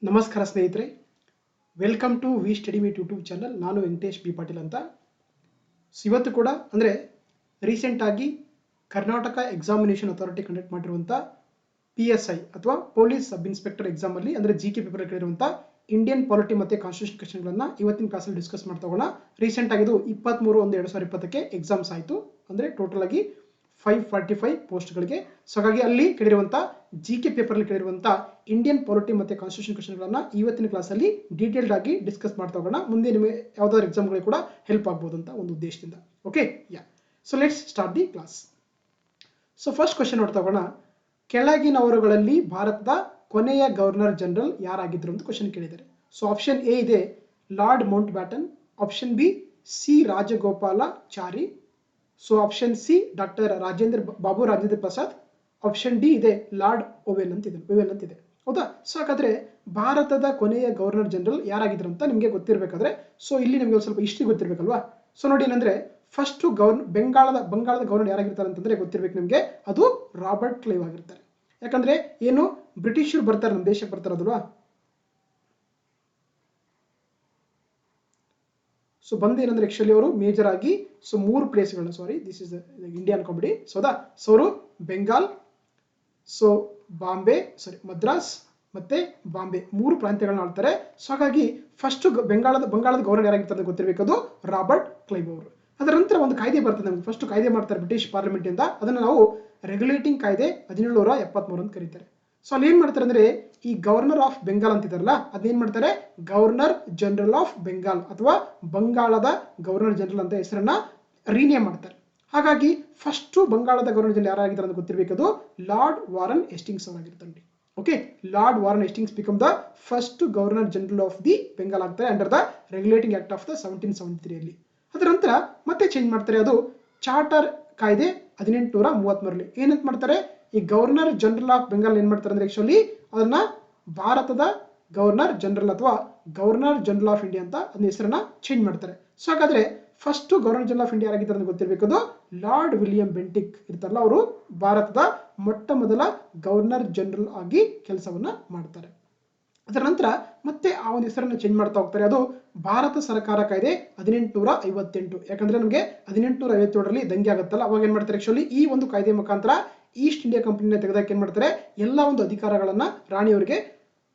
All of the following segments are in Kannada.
ನಮಸ್ಕಾರ ಸ್ನೇಹಿತರೆ, welcome to V study with YouTube channel. ನಾನು ವೆಂಕಟೇಶ್ ಬಿ ಪಾಟೀಲ್ ಅಂತ. ಇವತ್ತು ಕೂಡ ಅಂದರೆ ರೀಸೆಂಟಾಗಿ ಕರ್ನಾಟಕ ಎಕ್ಸಾಮಿನೇಷನ್ ಅಥಾರಿಟಿ ಕಂಡಕ್ಟ್ ಮಾಡಿರುವಂಥ PSI ಅಥವಾ ಪೊಲೀಸ್ ಸಬ್ ಇನ್ಸ್ಪೆಕ್ಟರ್ ಎಕ್ಸಾಮಲ್ಲಿ ಅಂದರೆ GK ಪೇಪರ್ ಕೇಳಿರುವಂಥ ಇಂಡಿಯನ್ ಪಾಲಿಟಿ ಮತ್ತು ಕಾನ್ಸ್ಟಿಟ್ಯೂಷನ್ ಕ್ವೆಶ್ಚನ್ಗಳನ್ನು ಇವತ್ತಿನ ಕ್ಲಾಸಲ್ಲಿ ಡಿಸ್ಕಸ್ ಮಾಡ್ತಾ ಹೋಗೋಣ. ರೀಸೆಂಟಾಗಿದ್ದು 23/1/2020 ಎಕ್ಸಾಮ್ಸ್ ಆಯಿತು. ಅಂದರೆ ಟೋಟಲ್ ಆಗಿ 545 ಪೋಸ್ಟ್ಗಳಿಗೆ. ಸೊ ಹಾಗಾಗಿ ಅಲ್ಲಿ ಕೇಳಿರುವಂಥ GK ಪೇಪರಲ್ಲಿ ಕೇಳಿರುವಂಥ ಇಂಡಿಯನ್ ಪಾಲಿಟಿ ಮತ್ತು ಕಾನ್ಸ್ಟಿಟ್ಯೂಷನ್ ಕ್ವೆಶ್ಚನ್ಗಳನ್ನು ಇವತ್ತಿನ ಕ್ಲಾಸಲ್ಲಿ ಡೀಟೇಲ್ಡ್ ಆಗಿ ಡಿಸ್ಕಸ್ ಮಾಡ್ತಾ ಹೋಗೋಣ. ಮುಂದೆ ನಿಮಗೆ ಯಾವುದಾದ್ರು ಎಕ್ಸಾಮ್ಗಳಿಗೆ ಕೂಡ ಹೆಲ್ಪ್ ಆಗ್ಬೋದು ಅಂತ ಒಂದು ಉದ್ದೇಶದಿಂದ. Okay, so let's start the class. So first question ನೋಡ್ತಾ ಹೋಗೋಣ. ಕೆಳಗಿನವರುಗಳಲ್ಲಿ ಭಾರತದ ಕೊನೆಯ ಗವರ್ನರ್ ಜನರಲ್ ಯಾರಾಗಿದ್ದರು ಅಂತ ಕ್ವೆಶ್ಚನ್ ಕೇಳಿದ್ದಾರೆ. ಸೊ ಆಪ್ಷನ್ ಎ ಇದೆ lord Mount baton, option B C Rajagopalachari, so option C doctor Babu Rajendra Prasad, option D ಇದೆ ಲಾರ್ಡ್ ಓವೆಲ್ ಅಂತಿದೆ. ಹೌದಾ? ಸೊ ಹಾಗಾದ್ರೆ ಭಾರತದ ಕೊನೆಯ ಗವರ್ನರ್ ಜನರಲ್ ಯಾರಾಗಿದ್ರು ಅಂತ ನಿಮಗೆ ಗೊತ್ತಿರಬೇಕಾದ್ರೆ, ಸೊ ಇಲ್ಲಿ ನಿಮಗೆ ಒಂದು ಸ್ವಲ್ಪ ಹಿಸ್ಟ್ರಿ ಗೊತ್ತಿರಬೇಕಲ್ವಾ. ಸೊ ನೋಡಿ, ಏನಂದ್ರೆ ಫಸ್ಟ್ ಬಂಗಾಳದ ಗವರ್ನರ್ ಯಾರಾಗಿರ್ತಾರೆ ಅಂತಂದ್ರೆ ಗೊತ್ತಿರ್ಬೇಕು ನಿಮಗೆ, ಅದು ರಾಬರ್ಟ್ ಕ್ಲೈವ್ ಆಗಿರ್ತಾರೆ. ಯಾಕಂದ್ರೆ ಏನು ಬ್ರಿಟಿಷರು ಬರ್ತಾರೆ, ನಮ್ಮ ದೇಶಕ್ಕೆ ಬರ್ತಾರಲ್ವಾ. ಸೊ ಬಂದು ಏನಂದ್ರೆ ಆಕ್ಚುಲಿ ಅವರು ಮೇಜರ್ ಆಗಿ ಸೊ 3 ಪ್ಲೇಸ್ಗಳನ್ನ, this is Indian comedy. So ಅವರು ಬೆಂಗಾಲ್, ಸೊ ಮದ್ರಾಸ್ ಮತ್ತೆ ಬಾಂಬೆ 3 ಪ್ರಾಂತ್ಯಗಳನ್ನ ಆಳ್ತಾರೆ. ಸೊ ಹಾಗಾಗಿ ಫಸ್ಟ್ ಬಂಗಾಳದ ಗವರ್ನರ್ ಯಾರಾಗಿರ್ತಾರೆ ಅಂತ ಗೊತ್ತಿರಬೇಕು, ಅದು ರಾಬರ್ಟ್ ಕ್ಲೈವ್ ಅವರು. ಅದರ ನಂತರ ಒಂದು ಕಾಯ್ದೆ ಬರ್ತದೆ ನಮ್ಗೆ, ಫಸ್ಟ್ ಕಾಯ್ದೆ ಮಾಡ್ತಾರೆ ಬ್ರಿಟಿಷ್ ಪಾರ್ಲಿಮೆಂಟ್ ಇಂದ, ಅದನ್ನು ನಾವು ರೆಗ್ಯುಲೇಟಿಂಗ್ ಕಾಯ್ದೆ 1773 ಅಂತ ಕರೀತಾರೆ. ಸೊ ಅಲ್ಲಿ ಏನ್ ಮಾಡ್ತಾರೆ ಅಂದ್ರೆ, ಈ ಗವರ್ನರ್ ಆಫ್ ಬೆಂಗಾಲ್ ಅಂತಿದಾರಲ್ಲ, ಅದೇನ್ ಮಾಡ್ತಾರೆ ಗವರ್ನರ್ ಜನರಲ್ ಆಫ್ ಬೆಂಗಾಲ್ ಅಥವಾ ಬಂಗಾಳದ ಗವರ್ನರ್ ಜನರಲ್ ಅಂತ ಹೆಸರನ್ನ ರೀನೇಮ್ ಮಾಡ್ತಾರೆ. ಹಾಗಾಗಿ ಫಸ್ಟ್ ಬಂಗಾಳದ ಗವರ್ನರ್ ಜನರಲ್ ಯಾರಾಗಿದ್ದಾರೆ ಅಂತ ಗೊತ್ತಿರಬೇಕದು ಲಾರ್ಡ್ ವಾರನ್ ಹೇಸ್ಟಿಂಗ್ಸ್ ಅವರಾಗಿರ್ತಾರೆ. Okay, lord Warren Hastings become the first governor general of the Bengal ಆಗ್ತಾರೆ under the regulating act of the 1773 ಅಲ್ಲಿ. ಅದರ ನಂತರ ಮತ್ತೆ ಚೇಂಜ್ ಮಾಡ್ತಾರೆ, ಅದು ಚಾರ್ಟರ್ ಕಾಯ್ದೆ 1833 ಏನಂತ ಮಾಡ್ತಾರೆ, ಈ ಗವರ್ನರ್ ಜನರಲ್ ಆಫ್ ಬೆಂಗಾಲ್ ಏನ್ ಮಾಡ್ತಾರೆ ಅಂದ್ರೆ ಆಕ್ಚುಲಿ ಅದನ್ನ ಭಾರತದ ಗವರ್ನರ್ ಜನರಲ್ ಅಥವಾ ಗವರ್ನರ್ ಜನರಲ್ ಆಫ್ ಇಂಡಿಯಾ ಅಂತ ಅದನ್ನ ಹೆಸರನ್ನ ಚೇಂಜ್ ಮಾಡ್ತಾರೆ. ಸೊ ಹಾಗಾದ್ರೆ first governor general of India ಆಗಿದ್ದಾರೆ ಅಂತ ಗೊತ್ತಿರಬೇಕು, ಲಾರ್ಡ್ ವಿಲಿಯಂ ಬೆಂಟಿಕ್ ಇರ್ತಾರಲ್ಲ, ಅವರು ಭಾರತದ ಮೊಟ್ಟ ಮೊದಲ ಗವರ್ನರ್ ಜನರಲ್ ಆಗಿ ಕೆಲಸವನ್ನ ಮಾಡ್ತಾರೆ. ಅದರ ನಂತರ ಮತ್ತೆ ಆ ಒಂದು ಹೆಸರನ್ನು ಚೇಂಜ್ ಮಾಡ್ತಾ ಹೋಗ್ತಾರೆ, ಅದು ಭಾರತ ಸರ್ಕಾರ ಕಾಯ್ದೆ 1858. ಯಾಕಂದ್ರೆ ನಮಗೆ 1857ರಲ್ಲಿ ದಂಗೆ ಆಗುತ್ತಲ್ಲ, ಅವಾಗ ಏನ್ ಮಾಡ್ತಾರೆ ಆಕ್ಚುಲಿ ಈ ಒಂದು ಕಾಯ್ದೆ ಮುಖಾಂತರ ಈಸ್ಟ್ ಇಂಡಿಯಾ ಕಂಪನಿನ ತೆಗೆದಕ್ಕೆ ಏನ್ ಮಾಡ್ತಾರೆ, ಎಲ್ಲ ಒಂದು ಅಧಿಕಾರಗಳನ್ನ ರಾಣಿಯವರಿಗೆ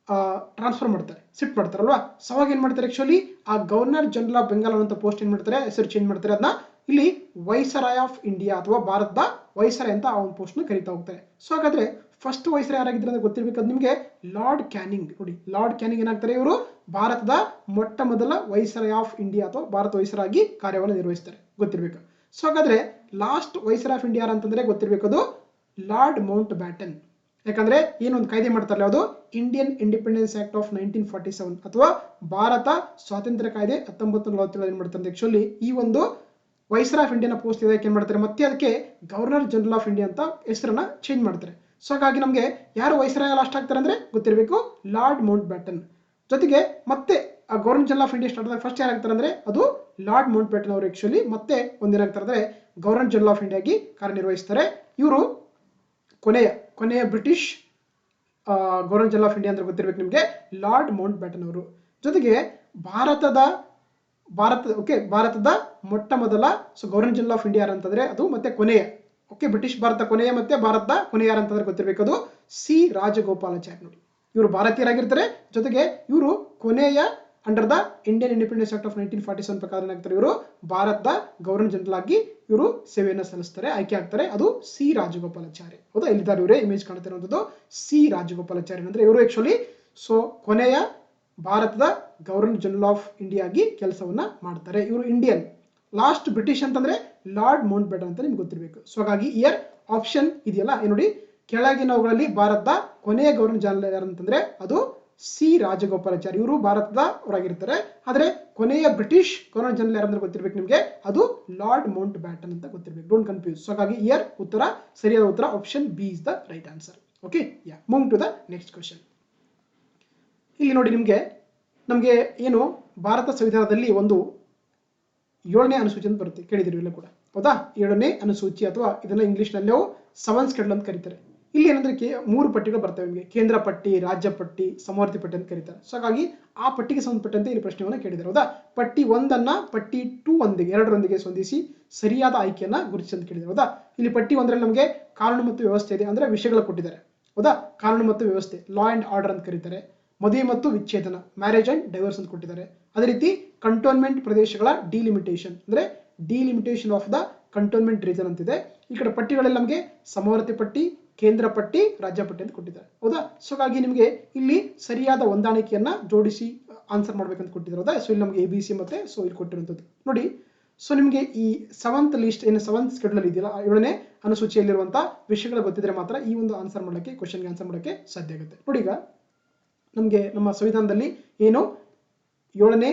ಟ್ರಾನ್ಸ್ಫರ್ ಮಾಡ್ತಾರೆ, ಶಿಫ್ಟ್ ಮಾಡ್ತಾರಲ್ವಾ. ಸೊ ಅವಾಗ ಏನ್ ಮಾಡ್ತಾರೆ ಆಕ್ಚುಲಿ ಆ ಗವರ್ನರ್ ಜನರಲ್ ಆಫ್ ಬೆಂಗಾಲ್ ಅಂತ ಪೋಸ್ಟ್ ಏನ್ ಮಾಡ್ತಾರೆ, ಹೆಸರು ಚೇಂಜ್ ಮಾಡ್ತಾರೆ, ಅದನ್ನ ಇಲ್ಲಿ ವೈಸರಾಯ್ ಆಫ್ ಇಂಡಿಯಾ ಅಥವಾ ಭಾರತದ ವೈಸರಾಯ್ ಅಂತ ಆ ಒಂದು ಪೋಸ್ಟ್ ನ ಕರೀತಾ ಹೋಗ್ತಾರೆ. ಸೊ ಹಾಗಾದ್ರೆ ಫಸ್ಟ್ ವೈಸರಾಯ್ ಯಾರಾಗಿದ್ರೆ ಅಂತ ಗೊತ್ತಿರಬೇಕು, ನಿಮಗೆ ಲಾರ್ಡ್ ಕ್ಯಾನಿಂಗ್. ನೋಡಿ, ಲಾರ್ಡ್ ಕ್ಯಾನಿಂಗ್ ಏನಾಗ್ತಾರೆ, ಇವರು ಭಾರತದ ಮೊಟ್ಟ ಮೊದಲ ವೈಸರಾಯ್ ಆಫ್ ಇಂಡಿಯಾ ಅಥವಾ ಭಾರತ ವೈಸರಾಯ್ ಆಗಿ ಕಾರ್ಯವನ್ನು ನಿರ್ವಹಿಸ್ತಾರೆ, ಗೊತ್ತಿರಬೇಕು. ಸೊ ಹಾಗಾದ್ರೆ ಲಾಸ್ಟ್ ವೈಸರಾಯ್ ಆಫ್ ಇಂಡಿಯಾ ಅಂತಂದ್ರೆ ಗೊತ್ತಿರಬೇಕು, ಅದು ಲಾರ್ಡ್ ಮೌಂಟ್ ಬ್ಯಾಟನ್. ಯಾಕಂದ್ರೆ ಏನೊಂದು ಕಾಯ್ದೆ ಮಾಡ್ತಾರಲ್ಲ, ಅದು ಇಂಡಿಯನ್ ಇಂಡಿಪೆಂಡೆನ್ಸ್ ಆಕ್ಟ್ ಆಫ್ 1947 ಅಥವಾ ಭಾರತ ಸ್ವಾತಂತ್ರ್ಯ ಕಾಯ್ದೆ 1947 ಏನ್ ಮಾಡ್ತಾರೆ ಆಕ್ಚುಲಿ ಈ ಒಂದು ವೈಸರಾಯ್ ಆಫ್ ಇಂಡಿಯಾನ ಪೋಸ್ಟ್ ಇದಕ್ಕೆ ಏನ್ ಮಾಡ್ತಾರೆ, ಮತ್ತೆ ಅದಕ್ಕೆ ಗವರ್ನರ್ ಜನರಲ್ ಆಫ್ ಇಂಡಿಯಾ ಅಂತ ಹೆಸರನ್ನ ಚೇಂಜ್ ಮಾಡ್ತಾರೆ. ಸೊ ಹಾಗಾಗಿ ನಮಗೆ ಯಾರು ವೈಸರಾಯ್ ಲಾಸ್ಟ್ ಆಗ್ತಾರೆ ಅಂದ್ರೆ ಗೊತ್ತಿರಬೇಕು, ಲಾರ್ಡ್ ಮೌಂಟ್ ಬ್ಯಾಟನ್. ಜೊತೆಗೆ ಮತ್ತೆ ಆ governor general of India start ಆದಾಗ ಫಸ್ಟ್ ಯಾರಾಗ್ತಾರೆ ಅಂದ್ರೆ ಅದು ಲಾರ್ಡ್ ಮೌಂಟ್ ಬ್ಯಾಟನ್ ಅವರು ಆಕ್ಚುಲಿ ಮತ್ತೆ ಒಂದೇನಾಗ್ತಾರೆ ಅಂದ್ರೆ ಗವರ್ನರ್ ಜನರಲ್ ಆಫ್ ಇಂಡಿಯಾ ಆಗಿ ಕಾರ್ಯನಿರ್ವಹಿಸ್ತಾರೆ. ಇವರು ಕೊನೆಯ British governor general of India ಅಂತ ಗೊತ್ತಿರಬೇಕು ನಿಮಗೆ, ಲಾರ್ಡ್ ಮೌಂಟ್ ಬ್ಯಾಟನ್ ಅವರು. ಜೊತೆಗೆ ಭಾರತದ ಮೊಟ್ಟ ಮೊದಲ ಗವರ್ನರ್ ಜನರಲ್ ಆಫ್ ಇಂಡಿಯಾ ಅಂತಂದ್ರೆ ಅದು ಮತ್ತೆ ಕೊನೆಯ ಬ್ರಿಟಿಷ್ ಭಾರತ ಕೊನೆಯ ಮತ್ತೆ ಭಾರತದ ಕೊನೆಯ ಅಂತಂದ್ರೆ ಗೊತ್ತಿರಬೇಕು, ಅದು ಸಿ ರಾಜಗೋಪಾಲಾಚಾರಿ. ನೋಡಿ, ಇವರು ಭಾರತೀಯರಾಗಿರ್ತಾರೆ, ಜೊತೆಗೆ ಇವರು ಕೊನೆಯ under the Indian independence act of 1947 ಪ್ರಕಾರ ಏನಾಗ್ತಾರೆ, ಇವರು ಭಾರತದ ಗವರ್ನರ್ ಜನರಲ್ ಆಗಿ ಇವರು ಸೇವೆಯನ್ನು ಸಲ್ಲಿಸ್ತಾರೆ, ಆಯ್ಕೆ ಆಗ್ತಾರೆ, ಅದು ಸಿ ರಾಜಗೋಪಾಲಾಚಾರಿ. ಹೌದಾ? ಇಲ್ಲಿದ್ದಾರೆ ಇವರೇ ಇಮೇಜ್ ಕಾಣ್ತಿರುವಂತದ್ದು ಸಿ ರಾಜಗೋಪಾಲಾಚಾರಿ ಅಂದ್ರೆ ಇವರು ಆಕ್ಚುಲಿ ಸೊ ಕೊನೆಯ ಭಾರತದ ಗವರ್ನರ್ ಜನರಲ್ ಆಫ್ ಇಂಡಿಯಾ ಆಗಿ ಕೆಲಸವನ್ನ ಮಾಡ್ತಾರೆ. ಇವರು ಇಂಡಿಯನ್. ಲಾಸ್ಟ್ ಬ್ರಿಟಿಷ್ ಅಂತಂದ್ರೆ ಲಾರ್ಡ್ ಮೌಂಟ್ ಬ್ಯಾಟನ್ ಅಂತ ನಿಮ್ಗೆ ಗೊತ್ತಿರಬೇಕು. ಸೊ ಹಾಗಾಗಿ ಇಯರ್ ಆಪ್ಷನ್ ಇದೆಯಲ್ಲ, ನೋಡಿ, ಕೆಳಗಿನವುಗಳಲ್ಲಿ ಭಾರತದ ಕೊನೆಯ ಗವರ್ನರ್ ಜನರಲ್ ಯಾರಂತಂದ್ರೆ ಅದು ಸಿ ರಾಜಗೋಪಾಲಾಚಾರಿ, ಇವರು ಭಾರತದ ಅವರಾಗಿರ್ತಾರೆ. ಆದ್ರೆ ಕೊನೆಯ ಬ್ರಿಟಿಷ್ ಗವರ್ನರ್ ಜನರಲ್ ಯಾರಂದ್ರೆ ಗೊತ್ತಿರಬೇಕು ನಿಮಗೆ, ಅದು ಲಾರ್ಡ್ ಮೌಂಟ್ ಬ್ಯಾಟನ್ ಅಂತ ಗೊತ್ತಿರಬೇಕು, ಡೋಂಟ್ ಕನ್ಫ್ಯೂಸ್. ಸೊ ಹಾಗಾಗಿ ಇಯರ್ ಸರಿಯಾದ ಉತ್ತರ option B is the right answer. Okay, move to the next question. ಇಲ್ಲಿ ನೋಡಿ, ನಮಗೆ ಏನು ಭಾರತ ಸಂವಿಧಾನದಲ್ಲಿ ಒಂದು 7ನೇ ಅನುಸೂಚಿ ಅಂತ ಬರುತ್ತೆ, ಕೇಳಿದಿರಿ ಇಲ್ಲ ಕೂಡ, ಹೌದಾ? 7ನೇ ಅನುಸೂಚಿ ಅಥವಾ ಇದನ್ನ ಇಂಗ್ಲಿಷ್ ನಲ್ಲಿ 7th ಶೆಡ್ಯೂಲ್ ಅಂತ ಕರೀತಾರೆ. ಇಲ್ಲಿ ಏನಂದ್ರೆ ಮೂರು ಪಟ್ಟಿಗಳು ಬರ್ತವೆ ನಿಮಗೆ, ಕೇಂದ್ರ ಪಟ್ಟಿ, ರಾಜ್ಯ ಪಟ್ಟಿ, ಸಮವರ್ತಿ ಪಟ್ಟಿ ಅಂತ ಕರೀತಾರೆ. ಸೊ ಹಾಗಾಗಿ ಆ ಪಟ್ಟಿಗೆ ಸಂಬಂಧಪಟ್ಟಂತೆ ಇಲ್ಲಿ ಪ್ರಶ್ನೆಯನ್ನು ಕೇಳಿದ್ದಾರೆ. ಹೌದಾ, ಪಟ್ಟಿ 1 ಪಟ್ಟಿ 2 ಎರಡರೊಂದಿಗೆ ಹೊಂದಿಸಿ ಸರಿಯಾದ ಆಯ್ಕೆಯನ್ನ ಗುರುತಿಸಿ ಅಂತ ಕೇಳಿದ್ದಾರೆ. ಹೌದಾ, ಇಲ್ಲಿ ಪಟ್ಟಿ 1ರಲ್ಲಿ ನಮಗೆ ಕಾನೂನು ಮತ್ತು ವ್ಯವಸ್ಥೆ ಇದೆ, ಅಂದ್ರೆ ವಿಷಯಗಳು ಕೊಟ್ಟಿದ್ದಾರೆ. ಹೌದಾ, ಕಾನೂನು ಮತ್ತು ವ್ಯವಸ್ಥೆ, ಲಾ ಅಂಡ್ ಆರ್ಡರ್ ಅಂತ ಕರೀತಾರೆ. ಮದುವೆ ಮತ್ತು ವಿಚ್ಛೇದನ, ಮ್ಯಾರೇಜ್ ಅಂಡ್ ಡೈವರ್ಸ್ ಅಂತ ಕೊಟ್ಟಿದ್ದಾರೆ. ಅದೇ ರೀತಿ ಕಂಟೋನ್ಮೆಂಟ್ ಪ್ರದೇಶಗಳ ಡಿಲಿಮಿಟೇಷನ್, ಅಂದ್ರೆ delimitation of the cantonment region ಅಂತಿದೆ. ಈ ಕಡೆ ಪಟ್ಟಿಗಳಲ್ಲಿ ನಮಗೆ ಸಮವರ್ತಿ ಪಟ್ಟಿ, ಕೇಂದ್ರ ಪಟ್ಟಿ, ರಾಜ್ಯ ಪಟ್ಟಿ ಅಂತ ಕೊಟ್ಟಿದ್ದಾರೆ. ಹೌದಾ, ಸೊ ಹಾಗಾಗಿ ನಿಮಗೆ ಇಲ್ಲಿ ಸರಿಯಾದ ಹೊಂದಾಣಿಕೆಯನ್ನ ಜೋಡಿಸಿ ಆನ್ಸರ್ ಮಾಡ್ಬೇಕಂತ ಕೊಟ್ಟಿದ್ದಾರೆ. ಹೌದಾ, ಸೊ ಇಲ್ಲಿ ನಮಗೆ ABC ಮತ್ತೆ ಸೊ ಇಲ್ಲಿ ಕೊಟ್ಟಿರುವಂಥದ್ದು ನೋಡಿ. ಸೊ ನಿಮಗೆ ಈ 7th ಲಿಸ್ಟ್ ಏನು 7th ಶೆಡ್ಯೂಲ್ ಇದೆಯಲ್ಲ, 7ನೇ ಅನುಸೂಚಿಯಲ್ಲಿರುವಂತಹ ವಿಷಯಗಳು ಗೊತ್ತಿದ್ರೆ ಮಾತ್ರ ಈ ಒಂದು ಆನ್ಸರ್ ಮಾಡಲಿಕ್ಕೆ, ಕ್ವಶನ್ಗೆ ಆನ್ಸರ್ ಮಾಡಲಿಕ್ಕೆ ಸಾಧ್ಯ ಆಗುತ್ತೆ. ನೋಡಿ, ಈಗ ನಮಗೆ ನಮ್ಮ ಸಂವಿಧಾನದಲ್ಲಿ ಏನು 7ನೇ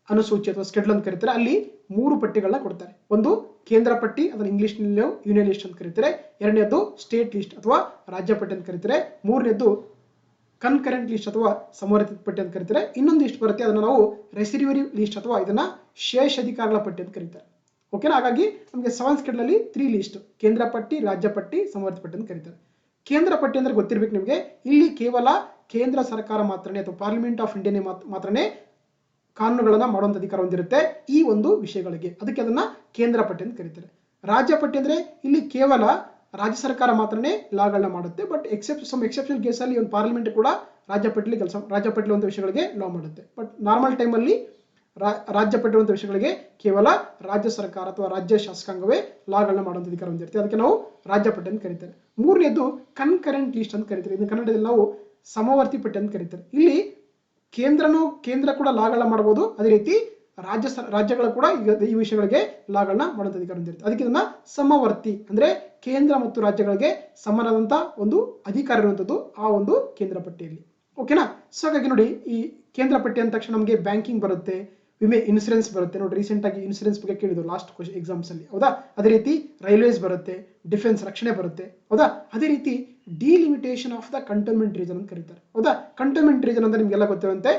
ಅನುಸೂಚಿ ಅಥವಾ ಶೆಡ್ಯೂಲ್ ಅಂತ ಕರೀತಾರೆ, ಅಲ್ಲಿ 3 ಪಟ್ಟಿಗಳನ್ನ ಕೊಡ್ತಾರೆ. ಒಂದು ಕೇಂದ್ರ ಪಟ್ಟಿ, ಅದನ್ನು ಇಂಗ್ಲಿಷ್ ನಲ್ಲಿ ಯೂನಿಯನ್ ಲಿಸ್ಟ್ ಅಂತ ಕರೀತಾರೆ. ಎರಡನೇದು ಸ್ಟೇಟ್ ಲಿಸ್ಟ್ ಅಥವಾ ರಾಜ್ಯ ಪಟ್ಟಿ ಅಂತ ಕರೀತಾರೆ. ಮೂರನೇದು ಕನ್ಕರೆಂಟ್ ಲಿಸ್ಟ್ ಅಥವಾ ಸಮವರ್ತಿ ಪಟ್ಟಿ ಅಂತ ಕರೀತಾರೆ. ಇನ್ನೊಂದು ಲಿಸ್ಟ್ ಬರುತ್ತೆ, ಅದನ್ನು ನಾವು ರೆಸಿರಿವರಿ ಲಿಸ್ಟ್ ಅಥವಾ ಇದನ್ನ ಶೇಷಾಧಿಕಾರಗಳ ಪಟ್ಟಿ ಅಂತ ಕರೀತಾರೆ. ಓಕೆನಾ, ಹಾಗಾಗಿ ನಮಗೆ 7th ಶೆಡ್ಯೂಲ್ ಅಲ್ಲಿ 3 ಲಿಸ್ಟ್, ಕೇಂದ್ರ ಪಟ್ಟಿ, ರಾಜ್ಯ ಪಟ್ಟಿ, ಸಮವರ್ತಿ ಪಟ್ಟಿ ಅಂತ ಕರೀತಾರೆ. ಕೇಂದ್ರ ಪಟ್ಟಿ ಅಂದ್ರೆ ಗೊತ್ತಿರ್ಬೇಕು ನಿಮಗೆ, ಇಲ್ಲಿ ಕೇವಲ ಕೇಂದ್ರ ಸರ್ಕಾರ ಮಾತ್ರನೇ ಅಥವಾ ಪಾರ್ಲಿಮೆಂಟ್ ಆಫ್ ಇಂಡಿಯಾ ಮಾತ್ರನೇ ಕಾನೂನುಗಳನ್ನ ಮಾಡುವಂತ ಅಧಿಕಾರ ಹೊಂದಿರುತ್ತೆ ಈ ಒಂದು ವಿಷಯಗಳಿಗೆ, ಅದಕ್ಕೆ ಅದನ್ನ ಕೇಂದ್ರ ಪಟ್ಟಿ ಅಂತ ಕರೀತಾರೆ. ರಾಜ್ಯ ಪಟ್ಟಿ ಅಂದ್ರೆ ಇಲ್ಲಿ ಕೇವಲ ರಾಜ್ಯ ಸರ್ಕಾರ ಮಾತ್ರನೇ ಲಾಗಳನ್ನ ಮಾಡುತ್ತೆ. ಬಟ್ ಎಕ್ಸೆಪ್ಷನಲ್ ಕೇಸ್ ಅಲ್ಲಿ ಒಂದು ಪಾರ್ಲಿಮೆಂಟ್ ಕೂಡ ರಾಜ್ಯ ಪಟ್ಟಿ ಒಂದು ವಿಷಯಗಳಿಗೆ ಲಾ ಮಾಡುತ್ತೆ. ಬಟ್ ನಾರ್ಮಲ್ ಟೈಮ್ ಅಲ್ಲಿ ರಾಜ್ಯ ಪಟ್ಟಿ ಒಂದು ವಿಷಯಗಳಿಗೆ ಕೇವಲ ರಾಜ್ಯ ಸರ್ಕಾರ ಅಥವಾ ರಾಜ್ಯ ಶಾಸಕಾಂಗವೇ ಲಾಗಳನ್ನ ಮಾಡುವಂತ ಅಧಿಕಾರ ಹೊಂದಿರುತ್ತೆ, ಅದಕ್ಕೆ ನಾವು ರಾಜ್ಯ ಪಟ್ಟಿ ಅಂತ ಕರೀತಾರೆ. ಮೂರನೇದು ಕನ್ಕರೆಂಟ್ ಲಿಸ್ಟ್ ಅಂತ ಕರೀತಾರೆ, ಇದನ್ನ ಕನ್ನಡದಲ್ಲಿ ನಾವು ಸಮವರ್ತಿ ಪಟ್ಟಿ ಅಂತ ಕರೀತಾರೆ. ಇಲ್ಲಿ ಕೇಂದ್ರ ಕೂಡ ಲಾಗಳನ್ನ ಮಾಡಬಹುದು, ಅದೇ ರೀತಿ ರಾಜ್ಯಗಳು ಕೂಡ ಈ ವಿಷಯಗಳಿಗೆ ಲಾಗಳನ್ನ ಮಾಡುವಂತ ಅಧಿಕಾರ ಹೊಂದಿರುತ್ತೆ, ಅದಕ್ಕೆ ಇದನ್ನ ಸಮವರ್ತಿ ಅಂದ್ರೆ ಕೇಂದ್ರ ಮತ್ತು ರಾಜ್ಯಗಳಿಗೆ ಸಮನಾದಂತ ಒಂದು ಅಧಿಕಾರ ಇರುವಂತದ್ದು ಆ ಒಂದು ಕೇಂದ್ರ ಪಟ್ಟಿಯಲ್ಲಿ. ಓಕೆನಾ, ಸೊ ಹಾಗಾಗಿ ನೋಡಿ, ಈ ಕೇಂದ್ರ ಪಟ್ಟಿ ಅಂದ ತಕ್ಷಣ ನಮಗೆ ಬ್ಯಾಂಕಿಂಗ್ ಬರುತ್ತೆ, ವಿಮೆ ಇನ್ಸೂರೆನ್ಸ್ ಬರುತ್ತೆ. ನೋಡಿ, ರೀಸೆಂಟ್ ಆಗಿ ಇನ್ಸೂರೆನ್ಸ್ ಬಗ್ಗೆ ಕೇಳಿದ್ರು ಲಾಸ್ಟ್ ಎಕ್ಸಾಮ್ಸ್ ಅಲ್ಲಿ. ಹೌದಾ, ಅದೇ ರೀತಿ ರೈಲ್ವೇಸ್ ಬರುತ್ತೆ, ಡಿಫೆನ್ಸ್ ರಕ್ಷಣೆ ಬರುತ್ತೆ. ಹೌದಾ, ಅದೇ ರೀತಿ delimitation of the cantonment region ಅಂತ ಕರೀತಾರೆ. ಹೌದಾ, ಕಂಟೋನ್ಮೆಂಟ್ ರೀಜನ್ ಅಂತ ನಿಮ್ಗೆಲ್ಲ ಗೊತ್ತಿರುವಂತೆ